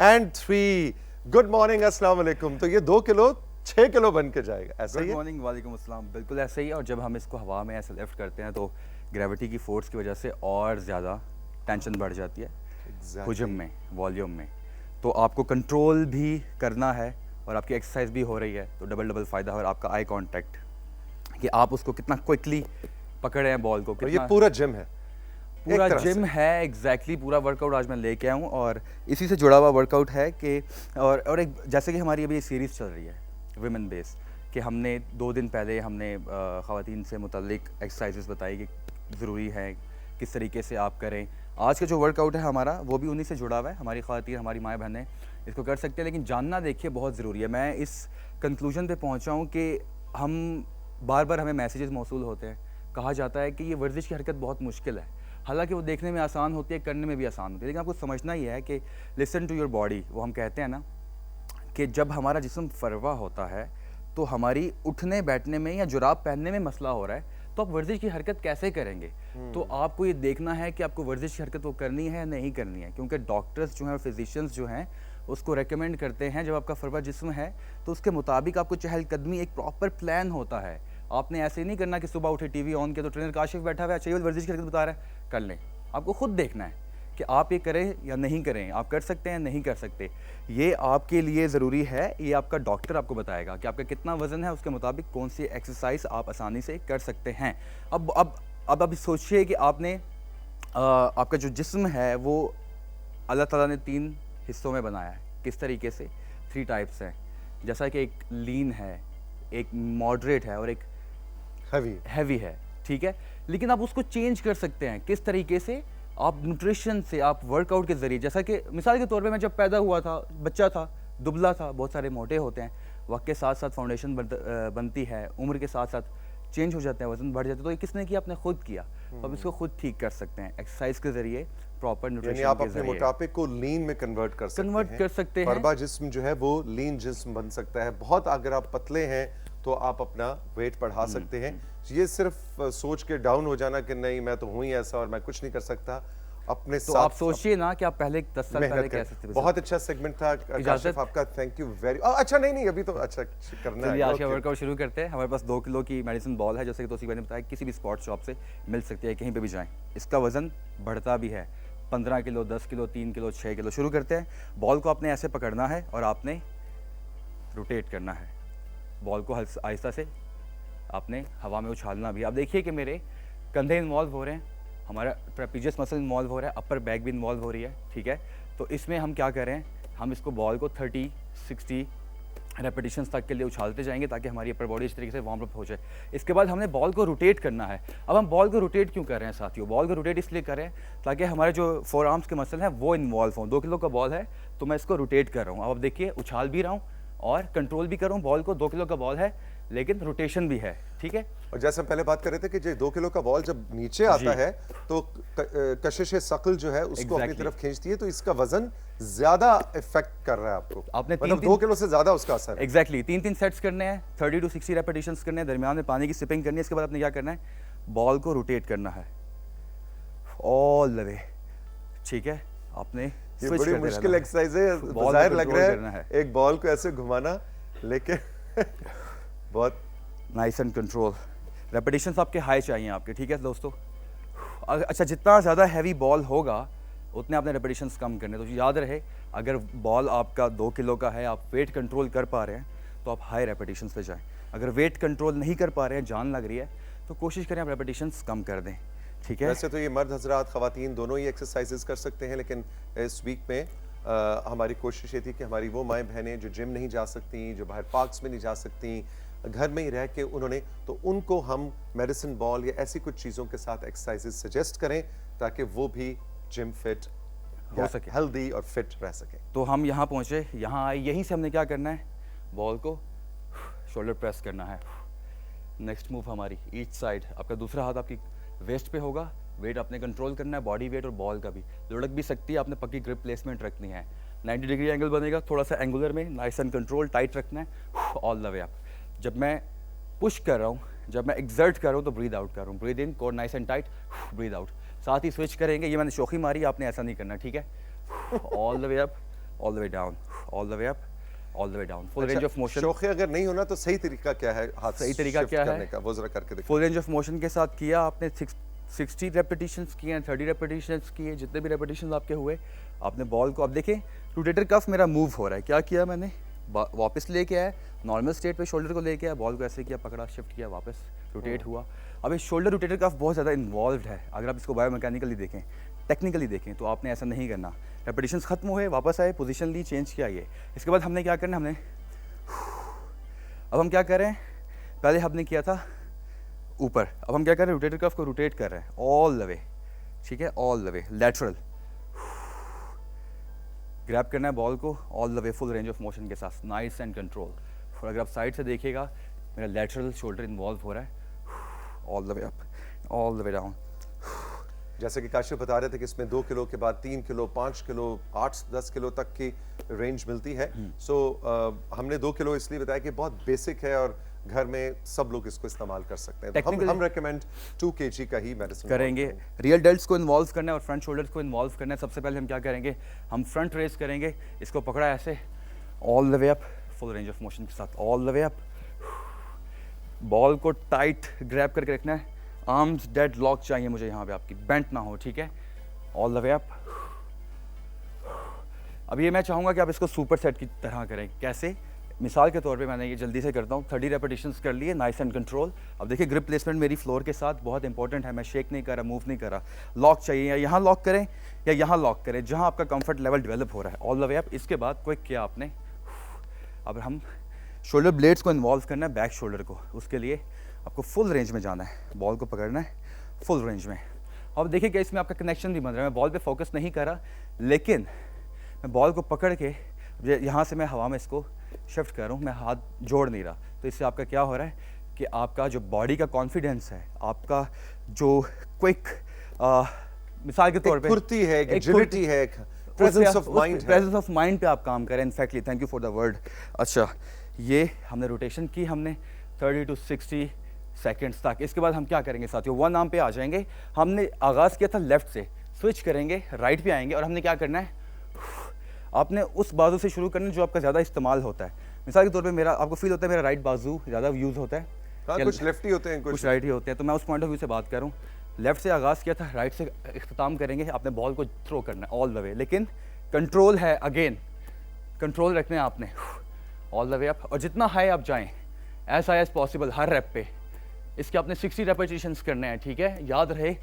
and 3, गुड मॉर्निंग, अस्सलाम वालेकुम, तो ये 2 किलो 6 किलो बन के जाएगा, ऐसा ही गुड है? मॉर्निंग, वालेकुम अस्सलाम, बिल्कुल ऐसे ही है। और जब हम इसको हवा में ऐसे लिफ्ट करते हैं तो ग्रेविटी की फोर्स की वजह से और ज़्यादा टेंशन बढ़ जाती है हुजम में, वॉल्यूम में। तो आपको कंट्रोल भी करना है और आपकी एक्सरसाइज भी हो रही है, तो डबल डबल फ़ायदा है। और आपका आई कांटेक्ट, कि आप उसको कितना क्विकली पकड़े हैं बॉल को, और ये कितना पूरा जिम है, पूरा एक तरह से। जिम है, एग्जैक्टली पूरा वर्कआउट आज मैं लेके आया हूँ। और इसी से जुड़ा हुआ वर्कआउट है कि और एक जैसे कि हमारी अभी सीरीज़ चल रही है विमेन बेस, कि हमने 2 दिन पहले हमने ख़वातीन से मुतल्लिक एक्सरसाइजेस बताई कि ज़रूरी है किस तरीके से आप करें। आज का जो वर्कआउट है हमारा वो भी उन्हीं से जुड़ा हुआ है। हमारी ख़वातीन, हमारी माएँ बहनें इसको कर सकते हैं, लेकिन जानना देखिए बहुत ज़रूरी है। मैं इस कंक्लूजन पे पहुँचा हूँ कि हम बार बार हमें मैसेजेस मौसूल होते हैं, कहा जाता है कि ये वर्जिश की हरकत बहुत मुश्किल है, हालांकि वो देखने में आसान होती है, करने में भी आसान होती है, लेकिन आपको समझना ही है कि लिसन टू योर बॉडी। वो हम कहते हैं ना कि जब हमारा जिस्म फरवा होता है तो हमारी उठने बैठने में या जुराब पहनने में मसला हो रहा है, तो आप वर्जिश की हरकत कैसे करेंगे? तो आपको ये देखना है कि आपको वर्जिश की हरकत वो करनी है या नहीं करनी है, क्योंकि डॉक्टर्स जो हैं, फिजिशियंस जो हैं, उसको रेकमेंड करते हैं जब आपका फरवा जिस्म है तो उसके मुताबिक आपको चहलकदमी, एक प्रॉपर प्लान होता है। आपने ऐसे ही नहीं करना कि सुबह उठे टीवी ऑन किया तो ट्रेनर काशिफ बैठा हुआ है, चाहिए वर्जिश की हरकत बता रहा है, कर लें। आपको खुद देखना है कि आप ये करें या नहीं करें, आप कर सकते हैं या नहीं कर सकते। ये आपके लिए ज़रूरी है, ये आपका डॉक्टर आपको बताएगा कि आपका कितना वज़न है, उसके मुताबिक कौन सी एक्सरसाइज आप आसानी से कर सकते हैं। अब अभी सोचिए कि आपने आपका जो जिस्म है वो अल्लाह ताला ने 3 हिस्सों में बनाया है। किस तरीके से? 3 टाइप्स हैं, जैसा कि एक लीन है, एक मॉडरेट है और एक हैवी है, ठीक है। लेकिन आप उसको चेंज कर सकते हैं। किस तरीके से? आप न्यूट्रिशन से, आप वर्कआउट के ज़रिए। जैसा कि मिसाल के तौर पे मैं जब पैदा हुआ था, बच्चा था, दुबला था, बहुत सारे मोटे होते हैं, वक्त के साथ साथ फाउंडेशन बनती है, उम्र के साथ साथ चेंज हो जाते हैं, वजन बढ़ जाता है, तो ये किसने किया? आपने खुद किया। तो आप इसको खुद ठीक कर सकते हैं एक्सरसाइज के ज़रिए, प्रॉपर यानी न्यूट्रिशन आप के अपने ज़रिए मोटापे को लीन में कन्वर्ट कर सकते हैं। फरबा जिस्म जो है वो लीन जिस्म बन सकता है। बहुत अगर आप पतले हैं तो आप अपना वेट बढ़ा सकते हैं। ये सिर्फ सोच के डाउन हो जाना कि नहीं मैं तो हूं ही ऐसा और मैं कुछ नहीं कर सकता, अपने तो साथ आप सोचिए ना कि आप पहले 10 साल पहले मेहनत कैसे करें। थे। बहुत अच्छा सेगमेंट था काशिफ आपका, थैंक यू वेरी। अच्छा नहीं अभी तो अच्छा करना चलिए आज का है। वर्कआउट शुरू करते हैं। हमारे पास 2 किलो की मेडिसिन बॉल है, जैसे कि तोसी भाई ने बताया, किसी भी स्पॉट शॉप से मिल सकती है, कहीं पे भी जाएं। इसका वज़न बढ़ता भी है, 15 किलो, 10 किलो, 3 किलो, 6 किलो। शुरू करते हैं। बॉल को आपने ऐसे पकड़ना है और आपने रोटेट करना है। बॉल को आहिस्ता से आपने हवा में उछालना भी। आप देखिए कि मेरे कंधे इन्वॉल्व हो रहे हैं, हमारा ट्रेपीजियस मसल इन्वॉल्व हो रहा है, अपर बैक भी इन्वॉल्व हो रही है, ठीक है। तो इसमें हम क्या करें, हम इसको बॉल को 30-60 रेपिटेशंस तक के लिए उछालते जाएंगे ताकि हमारी अपर बॉडी इस तरीके से वार्म अप हो जाए। इसके बाद हमने बॉल को रोटेट करना है। अब हम बॉल को रोटेट क्यों कर रहे हैं साथियों? बॉल को रोटेट इसलिए कर रहे हैं ताकि हमारे जो 4 आर्म्स के मसल हैं वो इन्वॉल्व हों। 2 किलो का बॉल है तो मैं इसको रोटेट कर रहा हूँ। अब देखिए, उछाल भी रहा हूँ और कंट्रोल भी कर रहा हूँ बॉल को। 2 किलो का बॉल है लेकिन रोटेशन भी है, ठीक है। और जैसे हम पहले बात कर रहे थे कि जो 2 किलो का बॉल जब नीचे आता है तो कशिश शकल जो है उसको अपनी तरफ खींचती है, तो इसका वजन ज्यादा इफेक्ट कर रहा है आपको। आपने मतलब 2 किलो से ज्यादा उसका असर है। एग्जैक्टली 3-3 सेट्स करने हैं, 30 to 60 रेपिटेशंस करने हैं, दरमियान में पानी की सिपिंग करनी है। इसके बाद आपने क्या करना है, बॉल को रोटेट करना है ऑल द वे ठीक है, आपने ये switch बड़ी करते मुश्किल रहना है। एक्सरसाइज है, Ball को बाहर लग control रहा करना है है। एक बॉल को ऐसे घुमाना, लेकिन बहुत नाइस एंड कंट्रोल। रेपिटेशंस आपके हाई चाहिए आपके, ठीक है दोस्तों। अच्छा, जितना ज़्यादा हैवी बॉल होगा उतने आपने रेपिटेशंस कम करने। तो याद रहे, अगर बॉल आपका 2 किलो का है, आप वेट कंट्रोल कर पा रहे हैं तो आप हाई रेपिटेशंस पे जाएं। अगर वेट कंट्रोल नहीं कर पा रहे हैं, जान लग रही है, तो कोशिश करें आप रेपिटेशंस कम कर दें, ठीक है। वैसे तो ये मर्द हजरात ख़वातीन दोनों ही एक्सरसाइजेस कर सकते हैं, लेकिन इस वीक में हमारी कोशिश ये थी कि हमारी वो माएँ बहनें जो जिम नहीं जा सकती, जो बाहर पार्क्स में नहीं जा सकती, घर में ही रह के उन्होंने, तो उनको हम मेडिसिन बॉल या ऐसी कुछ चीज़ों के साथ एक्सरसाइजेस सजेस्ट करें ताकि वो भी जिम फिट हो सके, हेल्दी और फिट रह सके। तो हम यहाँ पहुँचे, यहाँ आए, यहीं से हमने क्या करना है, बॉल को शोल्डर प्रेस करना है। नेक्स्ट मूव हमारी ईच साइड, आपका दूसरा हाथ आपकी वेस्ट पे होगा, वेट आपने कंट्रोल करना है, बॉडी वेट और बॉल का भी। लुढ़क भी सकती है, आपने पक्की ग्रिप प्लेसमेंट रखनी है। 90 डिग्री एंगल बनेगा, थोड़ा सा एंगुलर में, नाइस एंड कंट्रोल, टाइट रखना है ऑल द वे अप। जब मैं पुश कर रहा हूँ, जब मैं एक्सर्ट कर रहा हूँ तो ब्रीद आउट कर रहा हूँ, breathe in, core nice and tight, breathe out. साथ ही स्विच करेंगे, ये मैंने शोखी मारी, आपने ऐसा नहीं करना, ठीक है। All the way up, all the way down, all the way up, all the way down, full range of motion. शौक़ अगर नहीं होना तो सही तरीका क्या है हाथ सही तरीका shift क्या है? करने का, वो जरा करके देखो। फुल रेंज ऑफ मोशन के साथ किया आपने, 60 रेपिटेशंस किए हैं, 30 रेपिटेशंस किए, जितने भी रेपिटेशंस आपके हुए, आपने बॉल को, अब देखें रोटेटर कफ मेरा मूव हो रहा है, क्या किया मैंने, वापस लेके आया, नॉर्मल स्टेट पे शोल्डर को लेके आया, बॉल को ऐसे किया, पकड़ा, शिफ्ट किया, वापस रोटेट हुआ। अब ये शोल्डर रोटेटर कफ बहुत ज़्यादा इन्वॉल्व है, अगर आप इसको बायोमैकेनिकली देखें, टेक्निकली देखें, तो आपने ऐसा नहीं करना। रेपिटेशंस खत्म हुए, वापस आए, पोजीशन ली, चेंज किया ये। इसके बाद हमने क्या करना, हमने अब हम क्या कर रहे हैं, पहले हमने किया था ऊपर, अब हम क्या कर रहे हैं, रोटेटर कफ को रोटेट कर रहे हैं ऑल द वे, ठीक है, all the way, lateral grab करना है बॉल को all the way, full range of motion के साथ, नाइस एंड कंट्रोल। और अगर आप साइड से देखिएगा, मेरा लेटरल शोल्डर इन्वॉल्व हो रहा है, all the way up, all the way down. जैसे कि काशिफ बता रहे थे कि इसमें 2 किलो के बाद 3 किलो, 5 किलो, 8-10 किलो तक की रेंज मिलती है। सो हमने 2 किलो इसलिए बताया कि बहुत बेसिक है और घर में सब लोग इसको इस्तेमाल कर सकते हैं। तो हम रेकमेंड 2 kg का ही मेडिसिन करेंगे। रियल डेल्ट्स को इन्वॉल्व करना है और फ्रंट शोल्डर्स को इन्वॉल्व करना है। सबसे पहले हम क्या करेंगे, हम फ्रंट रेस करेंगे, इसको पकड़ा ऐसे all the way up, full range of motion के साथ all the way up. Ball को टाइट ग्रैब करके रखना है, आर्म्स डेड लॉक चाहिए मुझे यहाँ पे, आपकी बेंट ना हो, ठीक है, ऑल द वे अप। अब ये मैं चाहूँगा कि आप इसको सुपर सेट की तरह करें। कैसे, मिसाल के तौर पे मैंने ये जल्दी से करता हूँ, 30 रेपिटेशंस कर लिए, नाइस एंड कंट्रोल। अब देखिए ग्रिप प्लेसमेंट मेरी फ्लोर के साथ बहुत इंपॉर्टेंट है, मैं शेक नहीं कर रहा, मूव नहीं कर रहा। लॉक चाहिए, या यहाँ लॉक करें या यहाँ लॉक करें, जहाँ आपका कंफर्ट लेवल डेवलप हो रहा है, ऑल द वे अप। इसके बाद क्विक किया आपने। अब हम शोल्डर ब्लेड्स को इन्वॉल्व करना है, बैक शोल्डर को, उसके लिए आपको फुल रेंज में जाना है, बॉल को पकड़ना है फुल रेंज में। अब देखिए कि इसमें आपका कनेक्शन भी बन रहा है, मैं बॉल पे फोकस नहीं कर रहा, लेकिन मैं बॉल को पकड़ के यहाँ से मैं हवा में इसको शिफ्ट कर रहा हूँ, मैं हाथ जोड़ नहीं रहा। तो इससे आपका क्या हो रहा है कि आपका जो बॉडी का कॉन्फिडेंस है, आपका जो क्विक मिसाल के तौर पे फुर्ती है, एक एजिलिटी है, एक प्रेजेंस ऑफ माइंड है। प्रेजेंस ऑफ माइंड पे आप काम करें। Infactly thank you for the word. अच्छा, ये हमने रोटेशन की, हमने 30 to 60 सेकेंड्स तक। इसके बाद हम क्या करेंगे साथियों, वन आर्म पे आ जाएंगे। हमने आगाज़ किया था लेफ्ट से, स्विच करेंगे, राइट पे आएंगे और हमने क्या करना है, आपने उस बाजू से शुरू करना है जो आपका ज़्यादा इस्तेमाल होता है। मिसाल के तौर पे मेरा, आपको फील होता है मेरा राइट बाजू ज़्यादा यूज़ होता है, हाँ, कुछ लेफ्टी होते हैं, कुछ राइट ही होते हैं, तो मैं उस पॉइंट ऑफ व्यू से बात कर रहा हूँ। लेफ्ट से आगाज़ किया था, राइट से इख्तिताम करेंगे। आपने बॉल को थ्रो करना है ऑल द वे, लेकिन कंट्रोल है, अगेन कंट्रोल रखना है आपने, ऑल द वे अप। और जितना हाई आप जाएँ, एज हाई एज पॉसिबल हर रैप पे। इसके आपने 60 रेपिटेशंस करने हैं, ठीक है। याद रहे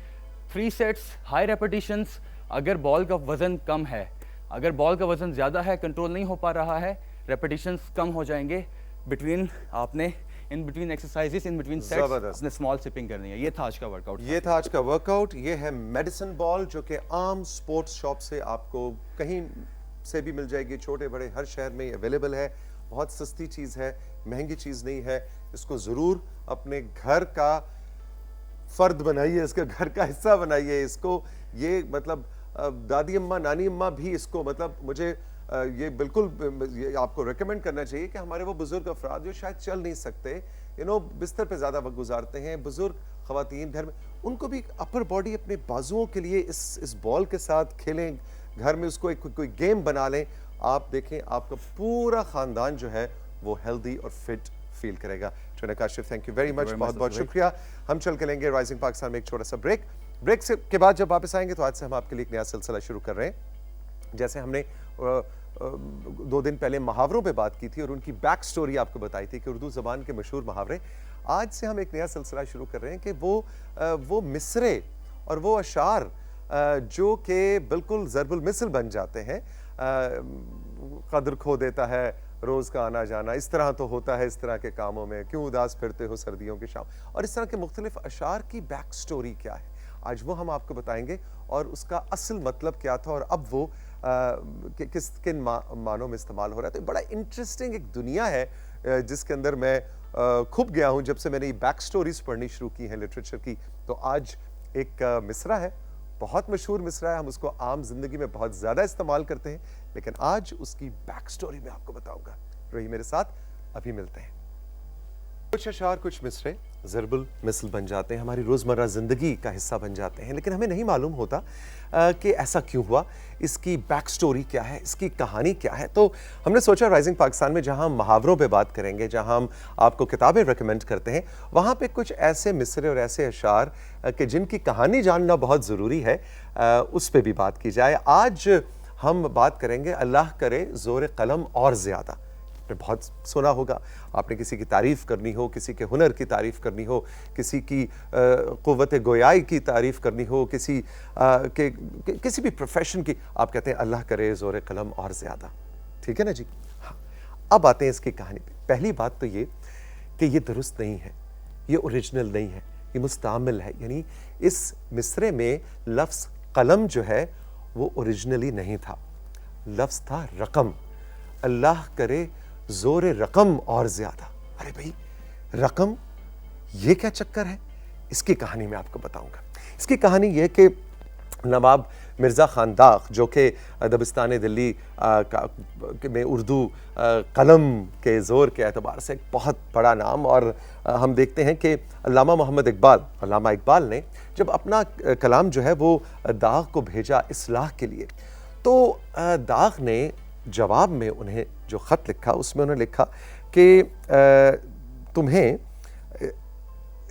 3 सेट्स हाई रेपिटेशंस। अगर बॉल का वजन कम है, अगर बॉल का वजन ज़्यादा है, कंट्रोल नहीं हो पा रहा है, रेपिटेशंस कम हो जाएंगे। बिटवीन आपने in between exercises, in between sets अपने स्मॉल सिपिंग करनी है। ये था आज का वर्कआउट। ये था आज का वर्कआउट। ये है मेडिसिन बॉल, जो कि आम स्पोर्ट्स शॉप से आपको कहीं से भी मिल जाएगी, छोटे बड़े हर शहर में अवेलेबल है। बहुत सस्ती चीज़ है, महंगी चीज़ नहीं है। इसको ज़रूर अपने घर का फ़र्द बनाइए, इसके घर का हिस्सा बनाइए इसको। ये मतलब दादी अम्मा, नानी अम्मा भी इसको, मतलब मुझे ये बिल्कुल ये आपको रेकमेंड करना चाहिए कि हमारे वो बुज़ुर्ग अफराद जो शायद चल नहीं सकते, बिस्तर पे ज़्यादा वक्त गुजारते हैं, बुज़ुर्ग ख़वातीन घर में, उनको भी अपर बॉडी अपने बाजुओं के लिए इस बॉल के साथ खेलें, घर में उसको एक कोई गेम बना लें। आप देखें आपका पूरा ख़ानदान जो है वो हेल्दी और फिट फील करेगा। टोना Kashif, thank you very much, बहुत बहुत शुक्रिया। हम चल के लेंगे राइजिंग पाकिस्तान में एक छोटा सा ब्रेक से के बाद जब वापस आएंगे तो आज से हम आपके लिए एक नया सिलसिला शुरू कर रहे हैं। जैसे हमने 2 दिन पहले मुहावरों पे बात की थी और उनकी बैक स्टोरी आपको बताई थी कि उर्दू ज़बान के मशहूर मुहावरे, आज से हम एक नया सिलसिला शुरू कर रहे हैं कि वो मिसरे और वो अशार जो कि बिल्कुल ज़रबुल मिसल बन जाते हैं। कदर खो देता है रोज़ का आना जाना, इस तरह तो होता है इस तरह के कामों में, क्यों उदास फिरते हो सर्दियों की शाम, और इस तरह के मुख्तलिफ अशार की बैक स्टोरी क्या है, आज वो हम आपको बताएंगे और उसका असल मतलब क्या था और अब वो किन मानों में इस्तेमाल हो रहा है। तो बड़ा इंटरेस्टिंग एक दुनिया है जिसके अंदर मैं खूब गया हूँ जब से मैंने ये बैक स्टोरीज पढ़नी शुरू की हैं लिटरेचर की। तो आज एक मिसरा है, बहुत मशहूर मिसरा है, हम उसको आम जिंदगी में बहुत ज़्यादा इस्तेमाल करते हैं, लेकिन आज उसकी बैक स्टोरी मैं आपको बताऊंगा। रही मेरे साथ, अभी मिलते हैं। कुछ अशार, कुछ मिसरे ज़रबुल मिसल बन जाते हैं, हमारी रोज़मर्रा ज़िंदगी का हिस्सा बन जाते हैं, लेकिन हमें नहीं मालूम होता कि ऐसा क्यों हुआ, इसकी बैक स्टोरी क्या है, इसकी कहानी क्या है। तो हमने सोचा राइजिंग पाकिस्तान में जहां हम मुहावरों पे बात करेंगे, जहां हम आपको किताबें रेकमेंड करते हैं, वहां पे कुछ ऐसे मिसरे और ऐसे अशार कि जिनकी कहानी जानना बहुत ज़रूरी है, उस पर भी बात की जाए। आज हम बात करेंगे अल्लाह करे ज़ोर कलम और ज़्यादा। आपने बहुत सुना होगा, आपने किसी की तारीफ़ करनी हो, किसी के हुनर की तारीफ़ करनी हो, किसी की क़ुव्वत गोयाई की तारीफ़ करनी हो, किसी भी प्रोफेशन की, आप कहते हैं अल्लाह करे ज़ोर कलम और ज़्यादा। ठीक है ना जी। हाँ, अब आते हैं इसकी कहानी पे। पहली बात तो ये कि ये दुरुस्त नहीं है, ये ओरिजिनल नहीं है, ये मुस्तामिल है। यानी इस मिसरे में लफ्ज़ कलम जो है वो ओरिजिनली नहीं था, लफ्ज़ था रकम। अल्लाह करे ज़ोर रकम और ज़्यादा। अरे भाई, रकम, ये क्या चक्कर है? इसकी कहानी मैं आपको बताऊंगा। इसकी कहानी ये कि नवाब मिर्ज़ा ख़ान दाग़, जो कि दबिस्तान दिल्ली में उर्दू कलम के ज़ोर के एतबार से एक बहुत बड़ा नाम, और हम देखते हैं कि अल्लामा मोहम्मद इकबाल, अल्लामा इकबाल ने जब अपना कलाम जो है वो दाग़ को भेजा इस्लाह के लिए, तो दाग़ ने जवाब में उन्हें जो ख़त लिखा, उसमें उन्होंने लिखा कि तुम्हें,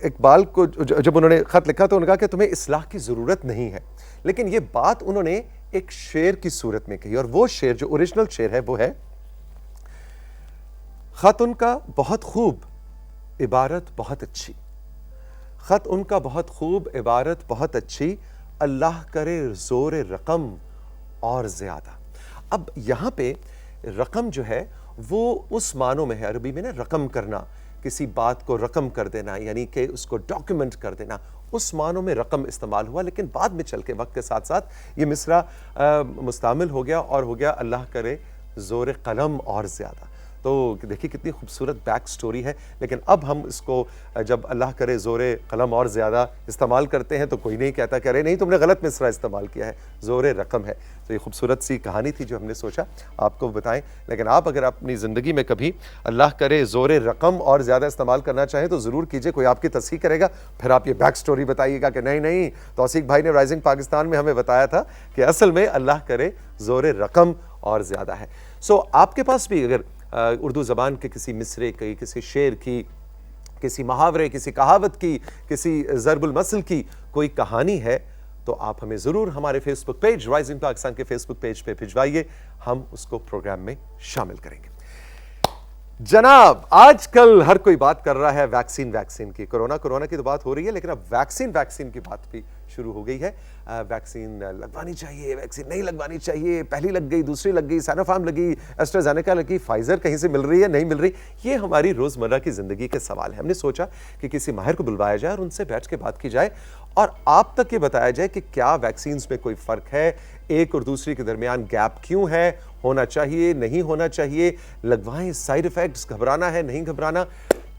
इकबाल को जब उन्होंने ख़त लिखा तो उन्होंने कहा कि तुम्हें इस्लाह की ज़रूरत नहीं है, लेकिन ये बात उन्होंने एक शेर की सूरत में कही, और वो शेर जो ओरिजिनल शेर है वो है, ख़त उनका बहुत खूब, इबारत बहुत अच्छी, ख़त उनका बहुत खूब, इबारत बहुत अच्छी, अल्लाह करे ज़ोर रकम और ज़्यादा। अब यहाँ पे रकम जो है वो उस मानों में है, अरबी में ना रकम करना, किसी बात को रकम कर देना, यानी कि उसको डॉक्यूमेंट कर देना, उस मानों में रकम इस्तेमाल हुआ। लेकिन बाद में चल के वक्त के साथ साथ ये मिसरा मुस्तामिल हो गया और हो गया अल्लाह करे ज़ोर कलम और ज़्यादा। तो देखिए कितनी खूबसूरत बैक स्टोरी है। लेकिन अब हम इसको जब अल्लाह करे ज़ोर कलम और ज़्यादा इस्तेमाल करते हैं तो कोई नहीं कहता कि अरे नहीं तुमने गलत मिसरा इस्तेमाल किया है, ज़ोर रकम है। तो ये खूबसूरत सी कहानी थी जो हमने सोचा आपको बताएं। लेकिन आप अगर अपनी ज़िंदगी में कभी अल्लाह करे ज़ोर रकम और ज़्यादा इस्तेमाल करना चाहें तो ज़रूर कीजिए, कोई आपकी तस्हीह करेगा, फिर आप ये बैक स्टोरी बताइएगा कि नहीं नहीं, तौसीक भाई ने राइजिंग पाकिस्तान में हमें बताया था कि असल में अल्लाह करे ज़ोर रकम और ज़्यादा है। सो आपके पास भी अगर उर्दू ज़बान के किसी मिसरे की, किसी शेर की, किसी मुहावरे, किसी कहावत की, किसी ज़रबुल मसल की कोई कहानी है तो आप हमें ज़रूर हमारे फेसबुक पेज राइजिंग पाकिस्तान के फेसबुक पेज पे भिजवाइए, हम उसको प्रोग्राम में शामिल करेंगे। जनाब, आजकल हर कोई बात कर रहा है वैक्सीन की, कोरोना की तो बात हो रही है, लेकिन अब वैक्सीन की बात भी शुरू हो गई है। वैक्सीन लगवानी चाहिए, वैक्सीन नहीं लगवानी चाहिए, पहली लग गई, दूसरी लग गई, सिनोफार्म लगी, एस्ट्राजेनेका लगी, फाइजर कहीं से मिल रही है, नहीं मिल रही। ये हमारी रोज़मर्रा की ज़िंदगी के सवाल है। हमने सोचा कि किसी माहिर को बुलवाया जाए और उनसे बैठ के बात की जाए और आप तक ये बताया जाए कि क्या वैक्सीन में कोई फ़र्क है, एक और दूसरी के दरमियान गैप क्यों है, होना चाहिए, नहीं होना चाहिए, लगवाएं, साइड इफ़ेक्ट्स, घबराना है, नहीं घबराना।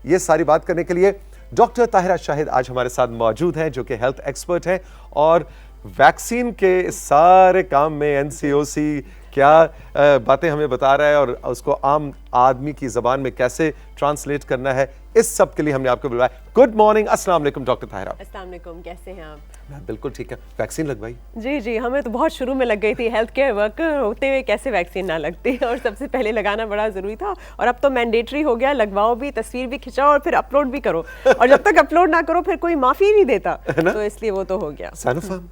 ये सारी बात करने के लिए डॉक्टर ताहिरा शाहिद आज हमारे साथ मौजूद हैं, जो कि हेल्थ एक्सपर्ट हैं और वैक्सीन के सारे काम में, NCOC क्या बातें हमें बता रहा है और उसको आम आदमी की ज़बान में कैसे ट्रांसलेट करना है, इस सब के लिए हमने आपको बुलाया। गुड मॉर्निंग, अस्सलाम वालेकुम डॉक्टर ताहिरा। अस्सलाम वालेकुम, कैसे हैं आप? मैं बिल्कुल ठीक है। वैक्सीन लगवाई? जी, हमें तो बहुत शुरू में लग गई थी। हेल्थ केयर वर्कर होते हुए कैसे वैक्सीन ना लगती, और सबसे पहले लगाना बड़ा ज़रूरी था, और अब तो मैंडेटरी हो गया। लगवाओ भी, तस्वीर भी खिंचाओ और फिर अपलोड भी करो, और जब तक अपलोड ना करो फिर कोई माफ़ी नहीं देता, तो इसलिए वो तो हो गया। साइनोफार्म?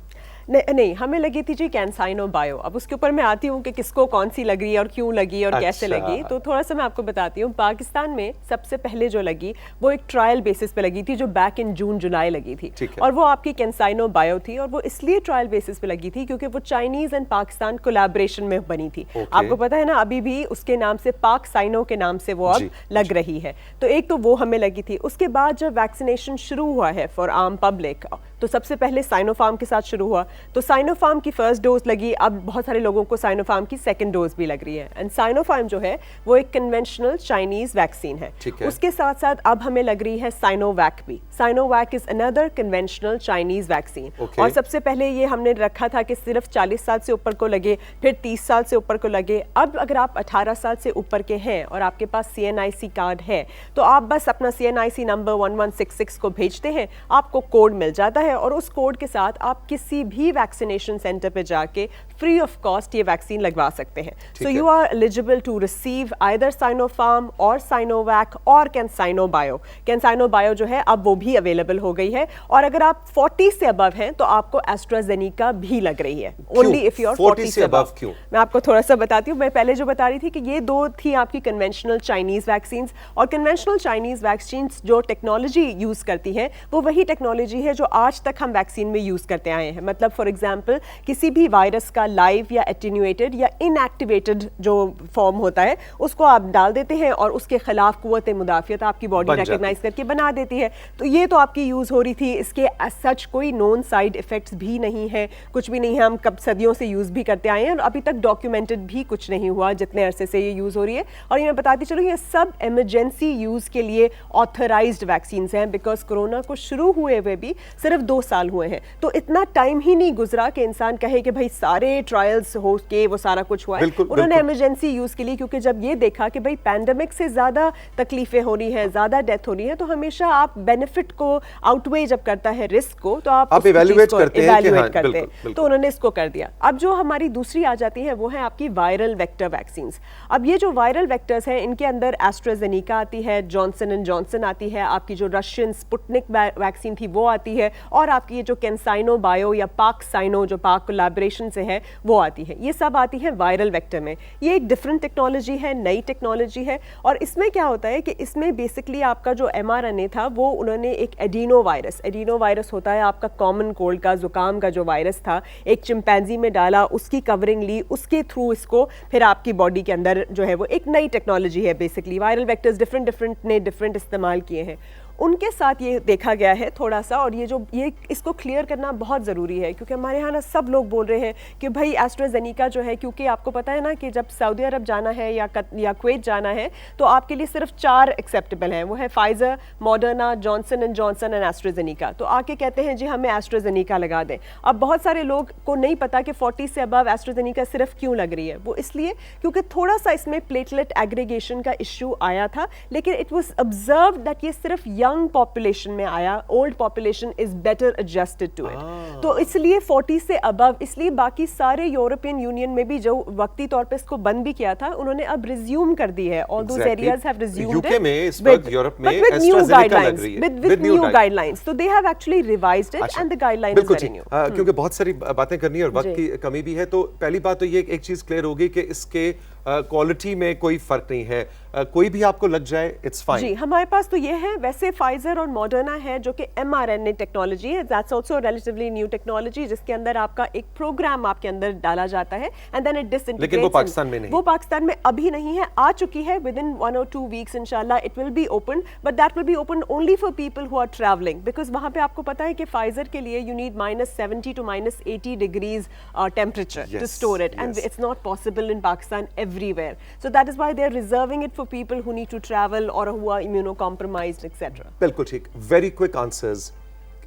नहीं, हमें लगी थी जी कैंसाइनो बायो। अब उसके ऊपर मैं आती हूँ कि किसको कौन सी लग रही है और क्यों लगी और कैसे अच्छा। लगी, तो थोड़ा सा मैं आपको बताती हूँ। पाकिस्तान में सबसे पहले जो लगी वो एक ट्रायल बेसिस पे लगी थी, जो बैक इन जून जुलाई लगी थी, ठीक है। और वो आपकी कैंसाइनो बायो थी, और वो इसलिए ट्रायल बेसिस पे लगी थी क्योंकि वो चाइनीज एंड पाकिस्तान कोलैबोरेशन में बनी थी। आपको पता है ना, अभी भी उसके नाम से पाक साइनो के नाम से वो अब लग रही है। तो एक तो वो हमें लगी थी। उसके बाद जब वैक्सीनेशन शुरू हुआ है फॉर आम पब्लिक, तो सबसे पहले साइनोफार्म के साथ शुरू हुआ। तो साइनोफार्म की फर्स्ट डोज लगी, अब बहुत सारे लोगों को साइनोफार्म की सेकंड डोज भी लग रही है। एंड साइनोफार्म जो है वो एक कन्वेंशनल चाइनीज वैक्सीन है। उसके साथ साथ अब हमें लग रही है साइनोवैक भी। Sinovac is another conventional Chinese vaccine, और सबसे पहले ये हमने रखा था कि सिर्फ 40 साल से ऊपर को लगे, फिर 30 साल से ऊपर को लगे। अब अगर आप 18 साल से ऊपर के हैं और आपके पास CNIC कार्ड है, तो आप बस अपना CNIC नंबर 1166 को भेजते हैं, आपको कोड मिल जाता है, और उस कोड के साथ आप किसी भी वैक्सीनेशन सेंटर पे जाके फ्री ऑफ कॉस्ट ये वैक्सीन लगवा सकते हैं। So you are eligible to receive either Sinopharm or Sinovac or CanSino bio. कैंसाइनो bio जो है अब वो भी अवेलेबल हो गई है, और अगर आप 40 से अबव हैं तो आपको एस्ट्राजेनिका भी लग रही है, ओनली इफ यू आर 40 से अबव। क्यों? मैं आपको थोड़ा सा बताती हूँ। मैं पहले जो बता रही थी कि ये दो थी आपकी कन्वेंशनल चाइनीज वैक्सीन, और कन्वेंशनल चाइनीज वैक्सीन जो टेक्नोलॉजी यूज करती है वो वही टेक्नोलॉजी है जो आज तक हम वैक्सीन में यूज करते आए हैं। मतलब फॉर एग्जांपल, किसी भी वायरस का लाइव या एटेन्यूएटेड या इनएक्टिवेटेड जो फॉर्म होता है उसको आप डाल देते हैं, और उसके खिलाफ कुव्वत मुदाफियत आपकी बॉडी रिकॉग्नाइज करके बना देती है। तो ये तो आपकी यूज हो रही थी। इसके सच कोई नोन साइड इफेक्ट्स भी नहीं है, कुछ भी नहीं है। हम कब सदियों से यूज भी करते आए हैं, और अभी तक डॉक्यूमेंटेड भी कुछ नहीं हुआ जितने अरसे से ये यूज हो रही है। और ये मैं बताती चलूँ, ये सब इमरजेंसी यूज के लिए ऑथराइज्ड वैक्सीन हैं, बिकॉज कोरोना को शुरू हुए हुए भी सिर्फ 2 साल हुए हैं। तो इतना टाइम ही नहीं गुजरा कि इंसान कहे कि भाई सारे ट्रायल्स हो के वो सारा कुछ हुआ है। उन्होंने इमरजेंसी यूज के लिए, क्योंकि जब ये देखा कि भाई पैंडेमिक से ज्यादा तकलीफें हो रही हैं, ज्यादा डेथ हो रही है, तो हमेशा आप बेनिफिट को आउटवे जब करता है रिस्क को, तो आप इवैल्यूएट करते हैं। तो उन्होंने इसको कर दिया। अब जो हमारी दूसरी आ जाती है वो है आपकी वायरल वेक्टर वैक्सीन। अब ये जो वायरल वेक्टर्स हैं, इनके अंदर एस्ट्राजेनिका आती है, जॉनसन एंड जॉनसन आती है, आपकी जो रशियन स्पुतनिक वैक्सीन थी वो आती है, और आपकी ये जो कैंसाइनो बायो या पाक साइनो जो पाक कोलैबोरेशन से है वो आती है। ये सब आती है वायरल वेक्टर में। ये एक डिफरेंट टेक्नोलॉजी है, नई टेक्नोलॉजी है, और इसमें क्या होता है कि इसमें बेसिकली आपका जो mRNA था वो उन्होंने एक एडिनो वायरस होता है आपका कॉमन कोल्ड का, जुकाम का जो वायरस था, एक चिंपैंजी में डाला, उसकी कवरिंग ली, उसके थ्रू इसको फिर आपकी बॉडी के अंदर जो है वो एक नई टेक्नोलॉजी है। बेसिकली वायरल वेक्टर्स डिफरेंट इस्तेमाल किए हैं। उनके साथ ये देखा गया है थोड़ा सा, और ये इसको क्लियर करना बहुत ज़रूरी है, क्योंकि हमारे यहाँ ना सब लोग बोल रहे हैं कि भाई एस्ट्राजेनिका जो है, क्योंकि आपको पता है ना कि जब सऊदी अरब जाना है या कुवैत जाना है तो आपके लिए सिर्फ 4 एक्सेप्टेबल हैं, वो है Pfizer, Moderna, Johnson and Johnson and AstraZeneca. तो आके कहते हैं जी हमें एस्ट्राजेनिका लगा दें। अब बहुत सारे लोग को नहीं पता कि 40 से अबव एस्ट्राजेनिका सिर्फ क्यों लग रही है। वो इसलिए क्योंकि थोड़ा सा इसमें प्लेटलेट एग्रीगेशन का इशू आया था, लेकिन इट वॉज ऑब्जर्व दैट ये सिर्फ यंग पॉपुलेशन में आया, old population is better adjusted to it. तो इसलिए 40 से अबव, इसलिए बाकी सारे यूरोपियन यूनियन में भी जो वक्ती तौर पे इसको बंद भी किया था, उन्होंने अब रिज्यूम कर दी है। All those areas have resumed UK में इस वक्त यूरोप में एस्ट्राजेनेका लग रही है with new guidelines, so they have actually revised it and the guideline is very new। क्योंकि बहुत सारी बातें करनी है और वक्त की कमी भी है, तो पहली बात तो ये एक चीज क्लियर होगी कि इसके क्वालिटी में कोई फर्क नहीं है, कोई भी आपको लग जाए इट्स फाइन। जी, हमारे पास तो ये है। वैसे फाइजर और मॉडर्ना है जो कि mRNA टेक्नोलॉजी है, that's also relatively new technology, जिसके अंदर आपका एक प्रोग्राम आपके अंदर डाला जाता है एंड देन इट डिसइंटीग्रेट्स। लेकिन वो पाकिस्तान में नहीं, वो पाकिस्तान में अभी नहीं है, आ चुकी है। विद इन 1 or 2 वीक्स इंशाल्लाह it will be open, but that will be open only for people who are travelling, because वहां पे आपको पता है कि फाइजर के लिए you need -70 to -80 degrees temperature to store it, and it's not possible in Pakistan everywhere. So that is why they are reserving it for people who need to travel or who are immunocompromised etcetera. बिल्कुल ठीक, very quick answers.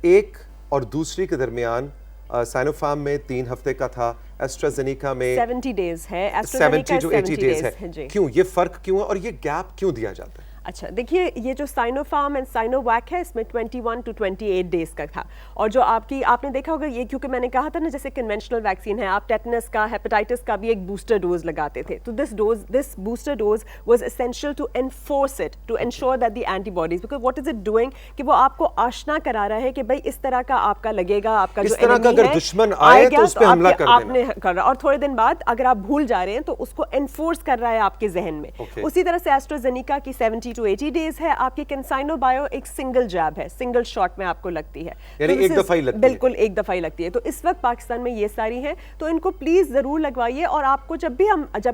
एक और दूसरी के दरमियान Sinopharm में 3 हफ्ते का था, एस्ट्राजेनेका में 70 डेज है, 70 to 80 डेज है है, जी। क्यों ये फर्क क्यों है और ये गैप क्यों दिया जाता है? अच्छा देखिए, ये जो साइनोफार्म एंड साइनोवैक है इसमें 21 to 28 डेज का था, और जो आपने देखा होगा ये, क्योंकि मैंने कहा था ना जैसे कन्वेंशनल वैक्सीन है, आप टेटनस का, हेपेटाइटिस का भी एक बूस्टर डोज लगाते थे, तो this booster dose was essential to enforce it, to ensure that the antibodies, because what is it doing कि वो आपको आशना करा रहा है कि भाई इस तरह का आपका लगेगा, आपका इस जो तरह का enemy अगर है, दुश्मन आए तो उस पे हमला कर देना। आपने कर रहा, और थोड़े दिन बाद अगर आप भूल जा रहे हैं तो उसको एनफोर्स कर रहा है आपके जहन में। Okay. उसी तरह से एस्ट्राजेनेका की 70 to 80 डेज है, आपकी कैंसाइनो बायो एक सिंगल जैब है, सिंगल शॉट में आपको लगती है, यानी तो एक दफा ही लगती है। बिल्कुल एक दफा ही लगती है। तो इस वक्त पाकिस्तान में ये सारी हैं, तो इनको प्लीज जरूर लगवाइए, और आपको जब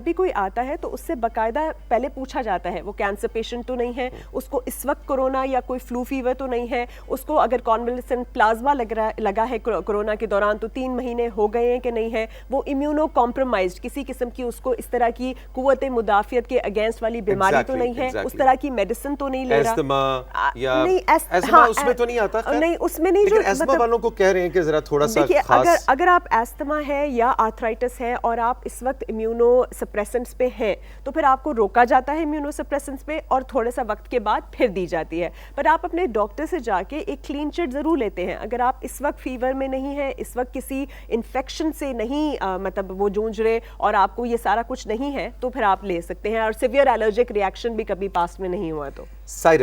भी कोई आता है तो उससे बाकायदा पहले पूछा जाता है वो कैंसर पेशेंट तो नहीं है, उसको इस वक्त कोरोना या कोई फ्लू फीवर तो नहीं है, उसको अगर कॉन्वलेसेंट प्लाज्मा लगा है कोरोना के दौरान तो 3 महीने हो गए हैं कि नहीं है, वो इम्यूनो कॉम्प्रोमाइज्ड किसी किस्म की उसको इस तरह की कुव्वत मुदाफियत के अगेंस्ट वाली बीमारी तो नहीं है, उस तरह की मेडिसिन तो नहीं ले रहा, या नहीं एस्थमा उसमें तो नहीं आता, नहीं उसमें नहीं, लेकिन जो एस्थमा वालों को कह रहे हैं कि जरा थोड़ा सा देखिए, खास अगर आप एस्थमा है या आर्थराइटिस है और आप इस वक्त इम्यूनो सप्रेसेंट्स पे हैं तो फिर आपको रोका जाता है इम्यूनो सप्रेसेंट्स पे, और थोड़े सा वक्त के बाद फिर दी जाती है, पर आप अपने डॉक्टर से जाके एक क्लीन चिट जरूर लेते हैं। अगर आप इस वक्त फीवर में नहीं है, इस वक्त किसी इन्फेक्शन से नहीं मतलब वो जूझ रहे और आपको ये सारा कुछ नहीं है, तो फिर आप ले सकते हैं, और सिवियर एलर्जिक रिएक्शन भी कभी पास्ट में नहीं हुआ। तो साइड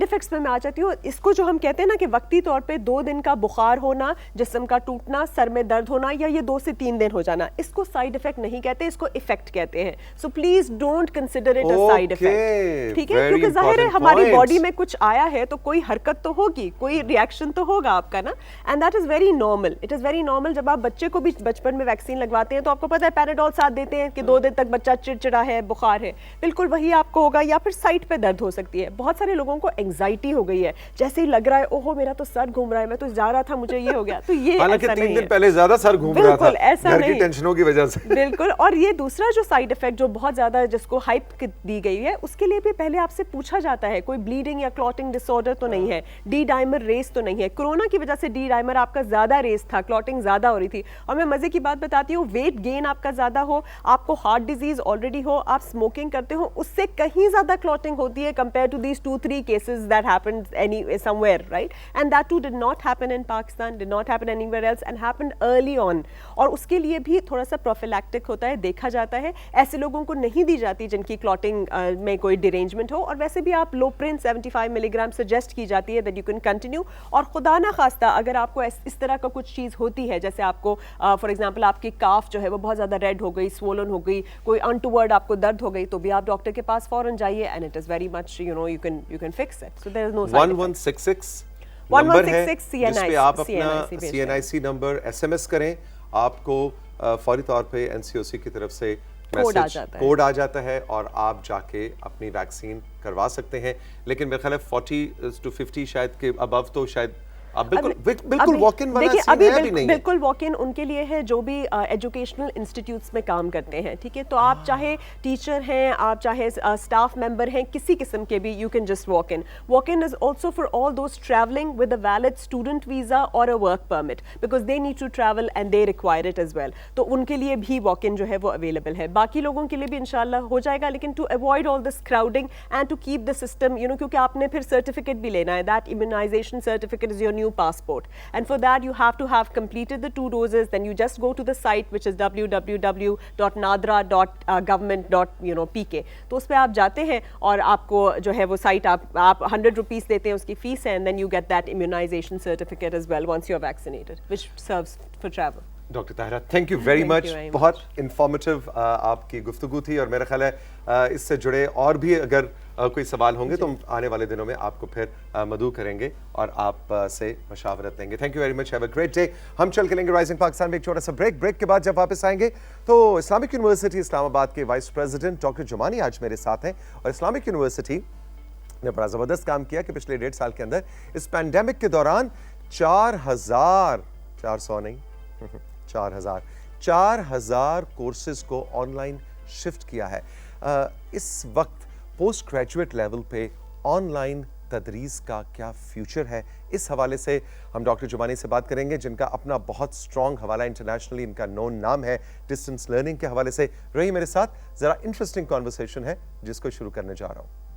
इफेक्ट्स में मैं आ जाती हूँ, इसको जो हम कहते हैं ना कि वक्ती तौर पे 2 दिन का बुखार होना, जिस्म का टूटना, सर में दर्द होना, या ये 2 से 3 दिन हो जाना, इसको साइड इफेक्ट नहीं कहते, इसको इफेक्ट कहते हैं। So please don't consider it a side effect, ठीक है, क्योंकि जाहिर है हमारी बॉडी में कुछ आया है तो कोई हरकत तो होगी, कोई रिएक्शन तो होगा आपका ना, and that is very normal. It is very normal. जब आप बच्चे को भी बचपन में वैक्सीन लगवाते हैं तो आपको पता है पैराडोल साथ देते हैं कि 2 दिन तक बच्चा चिड़चिड़ा है, बुखार है, बिल्कुल वही आपको होगा, या फिर साइड पे दर्द हो सकती है। बहुत सारे लोगों को एंग्जाइटी हो गई है, जैसे ही लग रहा है ओहो मेरा तो सर घूम रहा है, मैं तो जा रहा था मुझे ये हो गया, तो ये हालांकि ऐसा 3 दिन है। पहले ज्यादा सर घूम रहा था, ऐसा घर नहीं, की टेंशनों की वजह से। बिल्कुल। और ये दूसरा जो साइड इफेक्ट जो बहुत ज्यादा जिसको हाइप दी गई है, उसके लिए भी पहले आपसे पूछा जाता है कोई ब्लीडिंग या क्लॉटिंग डिसऑर्डर तो नहीं है, डी डाइमर रेस तो नहीं है। कोरोना की वजह से डी डाइमर आपका ज्यादा रेस था, क्लॉटिंग ज्यादा हो रही थी। और मैं मजे की बात बताती हूँ, वेट गेन आपका ज्यादा हो, आपको हार्ट डिजीज ऑलरेडी हो, आप स्मोकिंग करते हो, उससे कहीं ज्यादा क्लॉटिंग होती है compare to these 2-3 cases that happened any somewhere, right? And that too did not happen in Pakistan, did not happen anywhere else, and happened early on. और उसके लिए भी थोड़ा सा प्रोफिलैक्टिक होता है, देखा जाता है। ऐसे लोगों को नहीं दी जाती जिनकी क्लॉटिंग में कोई डिरेंजमेंट हो, और वैसे भी आप लोप्रिन 75 मिलीग्राम सजेस्ट की जाती है दैट यू कैन कंटिन्यू। और खुदा ना खास्ता अगर आपको इस तरह का कुछ चीज़ होती है, जैसे आपको फॉर एग्जाम्पल आपकी काफ जो है वो बहुत ज़्यादा रेड हो गई, स्वोलन हो गई, कोई अनटूवर्ड आपको दर्द हो गई, तो भी आप डॉक्टर के पास फौरन जाइए, and it is very much you can fix it. So there is no 1166 number है जिस पे आप अपना CNIC CNIC नंबर SMS करें, आपको फौरी तौर पे NCOC की तरफ से कोड आ जाता है और आप जाके अपनी वैक्सीन करवा सकते हैं। लेकिन मेरे ख्याल है 40 to 50 शायद के अबव तो शायद बिल्कुल वॉक इन वाला सीन है भी नहीं। बिल्कुल वॉक इन उनके लिए है जो भी एजुकेशनल इंस्टीट्यूट्स में काम करते हैं, ठीक है। तो आप चाहे टीचर हैं, आप चाहे स्टाफ मेंबर हैं, किसी किस्म के भी, you can just walk in. Walk in is also for all those travelling with a valid student visa और a work permit, because they need to travel and they require it as well. तो उनके लिए भी walk in जो है वो available है। बाकी लोगों के लिए भी इंशाल्लाह हो जाएगा, लेकिन to avoid all this crowding and to keep the system क्योंकि आपने फिर सर्टिफिकेट भी लेना है, that immunisation certificate is your new passport, and for that you have to have completed the 2 doses. Then you just go to the site which is www.nadra.government.pk. तो उस पे आप जाते हैं और आपको जो है वो साइट आप 100 रुपीस देते हैं, उसकी फीस है, and then you get that immunization certificate as well once you're vaccinated, which serves for travel. Doctor Tahira, thank you very much. बहुत इंफॉर्मेटिव आपकी गुफ्तगू थी, और मेरा ख्याल है इससे जुड़े और भी अगर कोई सवाल होंगे तो हम आने वाले दिनों में आपको फिर मदऊ करेंगे और आप से मशावरत देंगे। Thank you very much, have a great day. हम चल के लेंगे राइजिंग पाकिस्तान में एक छोटा सा ब्रेक के बाद जब वापस आएंगे तो इस्लामिक यूनिवर्सिटी इस्लामाबाद के वाइस प्रेसिडेंट डॉक्टर जुमानी आज मेरे साथ हैं, और इस्लामिक यूनिवर्सिटी ने बड़ा ज़बरदस्त काम किया कि पिछले 1.5 साल के अंदर इस पैंडेमिक के दौरान 4,000 कोर्सेज को ऑनलाइन शिफ्ट किया है। इस वक्त पोस्ट ग्रेजुएट लेवल पे ऑनलाइन तदरीस का क्या फ्यूचर है, इस हवाले से हम डॉक्टर जुबानी से बात करेंगे, जिनका अपना बहुत स्ट्रॉन्ग हवाला, इंटरनेशनली इनका नोन नाम है डिस्टेंस लर्निंग के हवाले से। रही मेरे साथ, ज़रा इंटरेस्टिंग कॉन्वर्सेशन है जिसको शुरू करने जा रहा हूँ।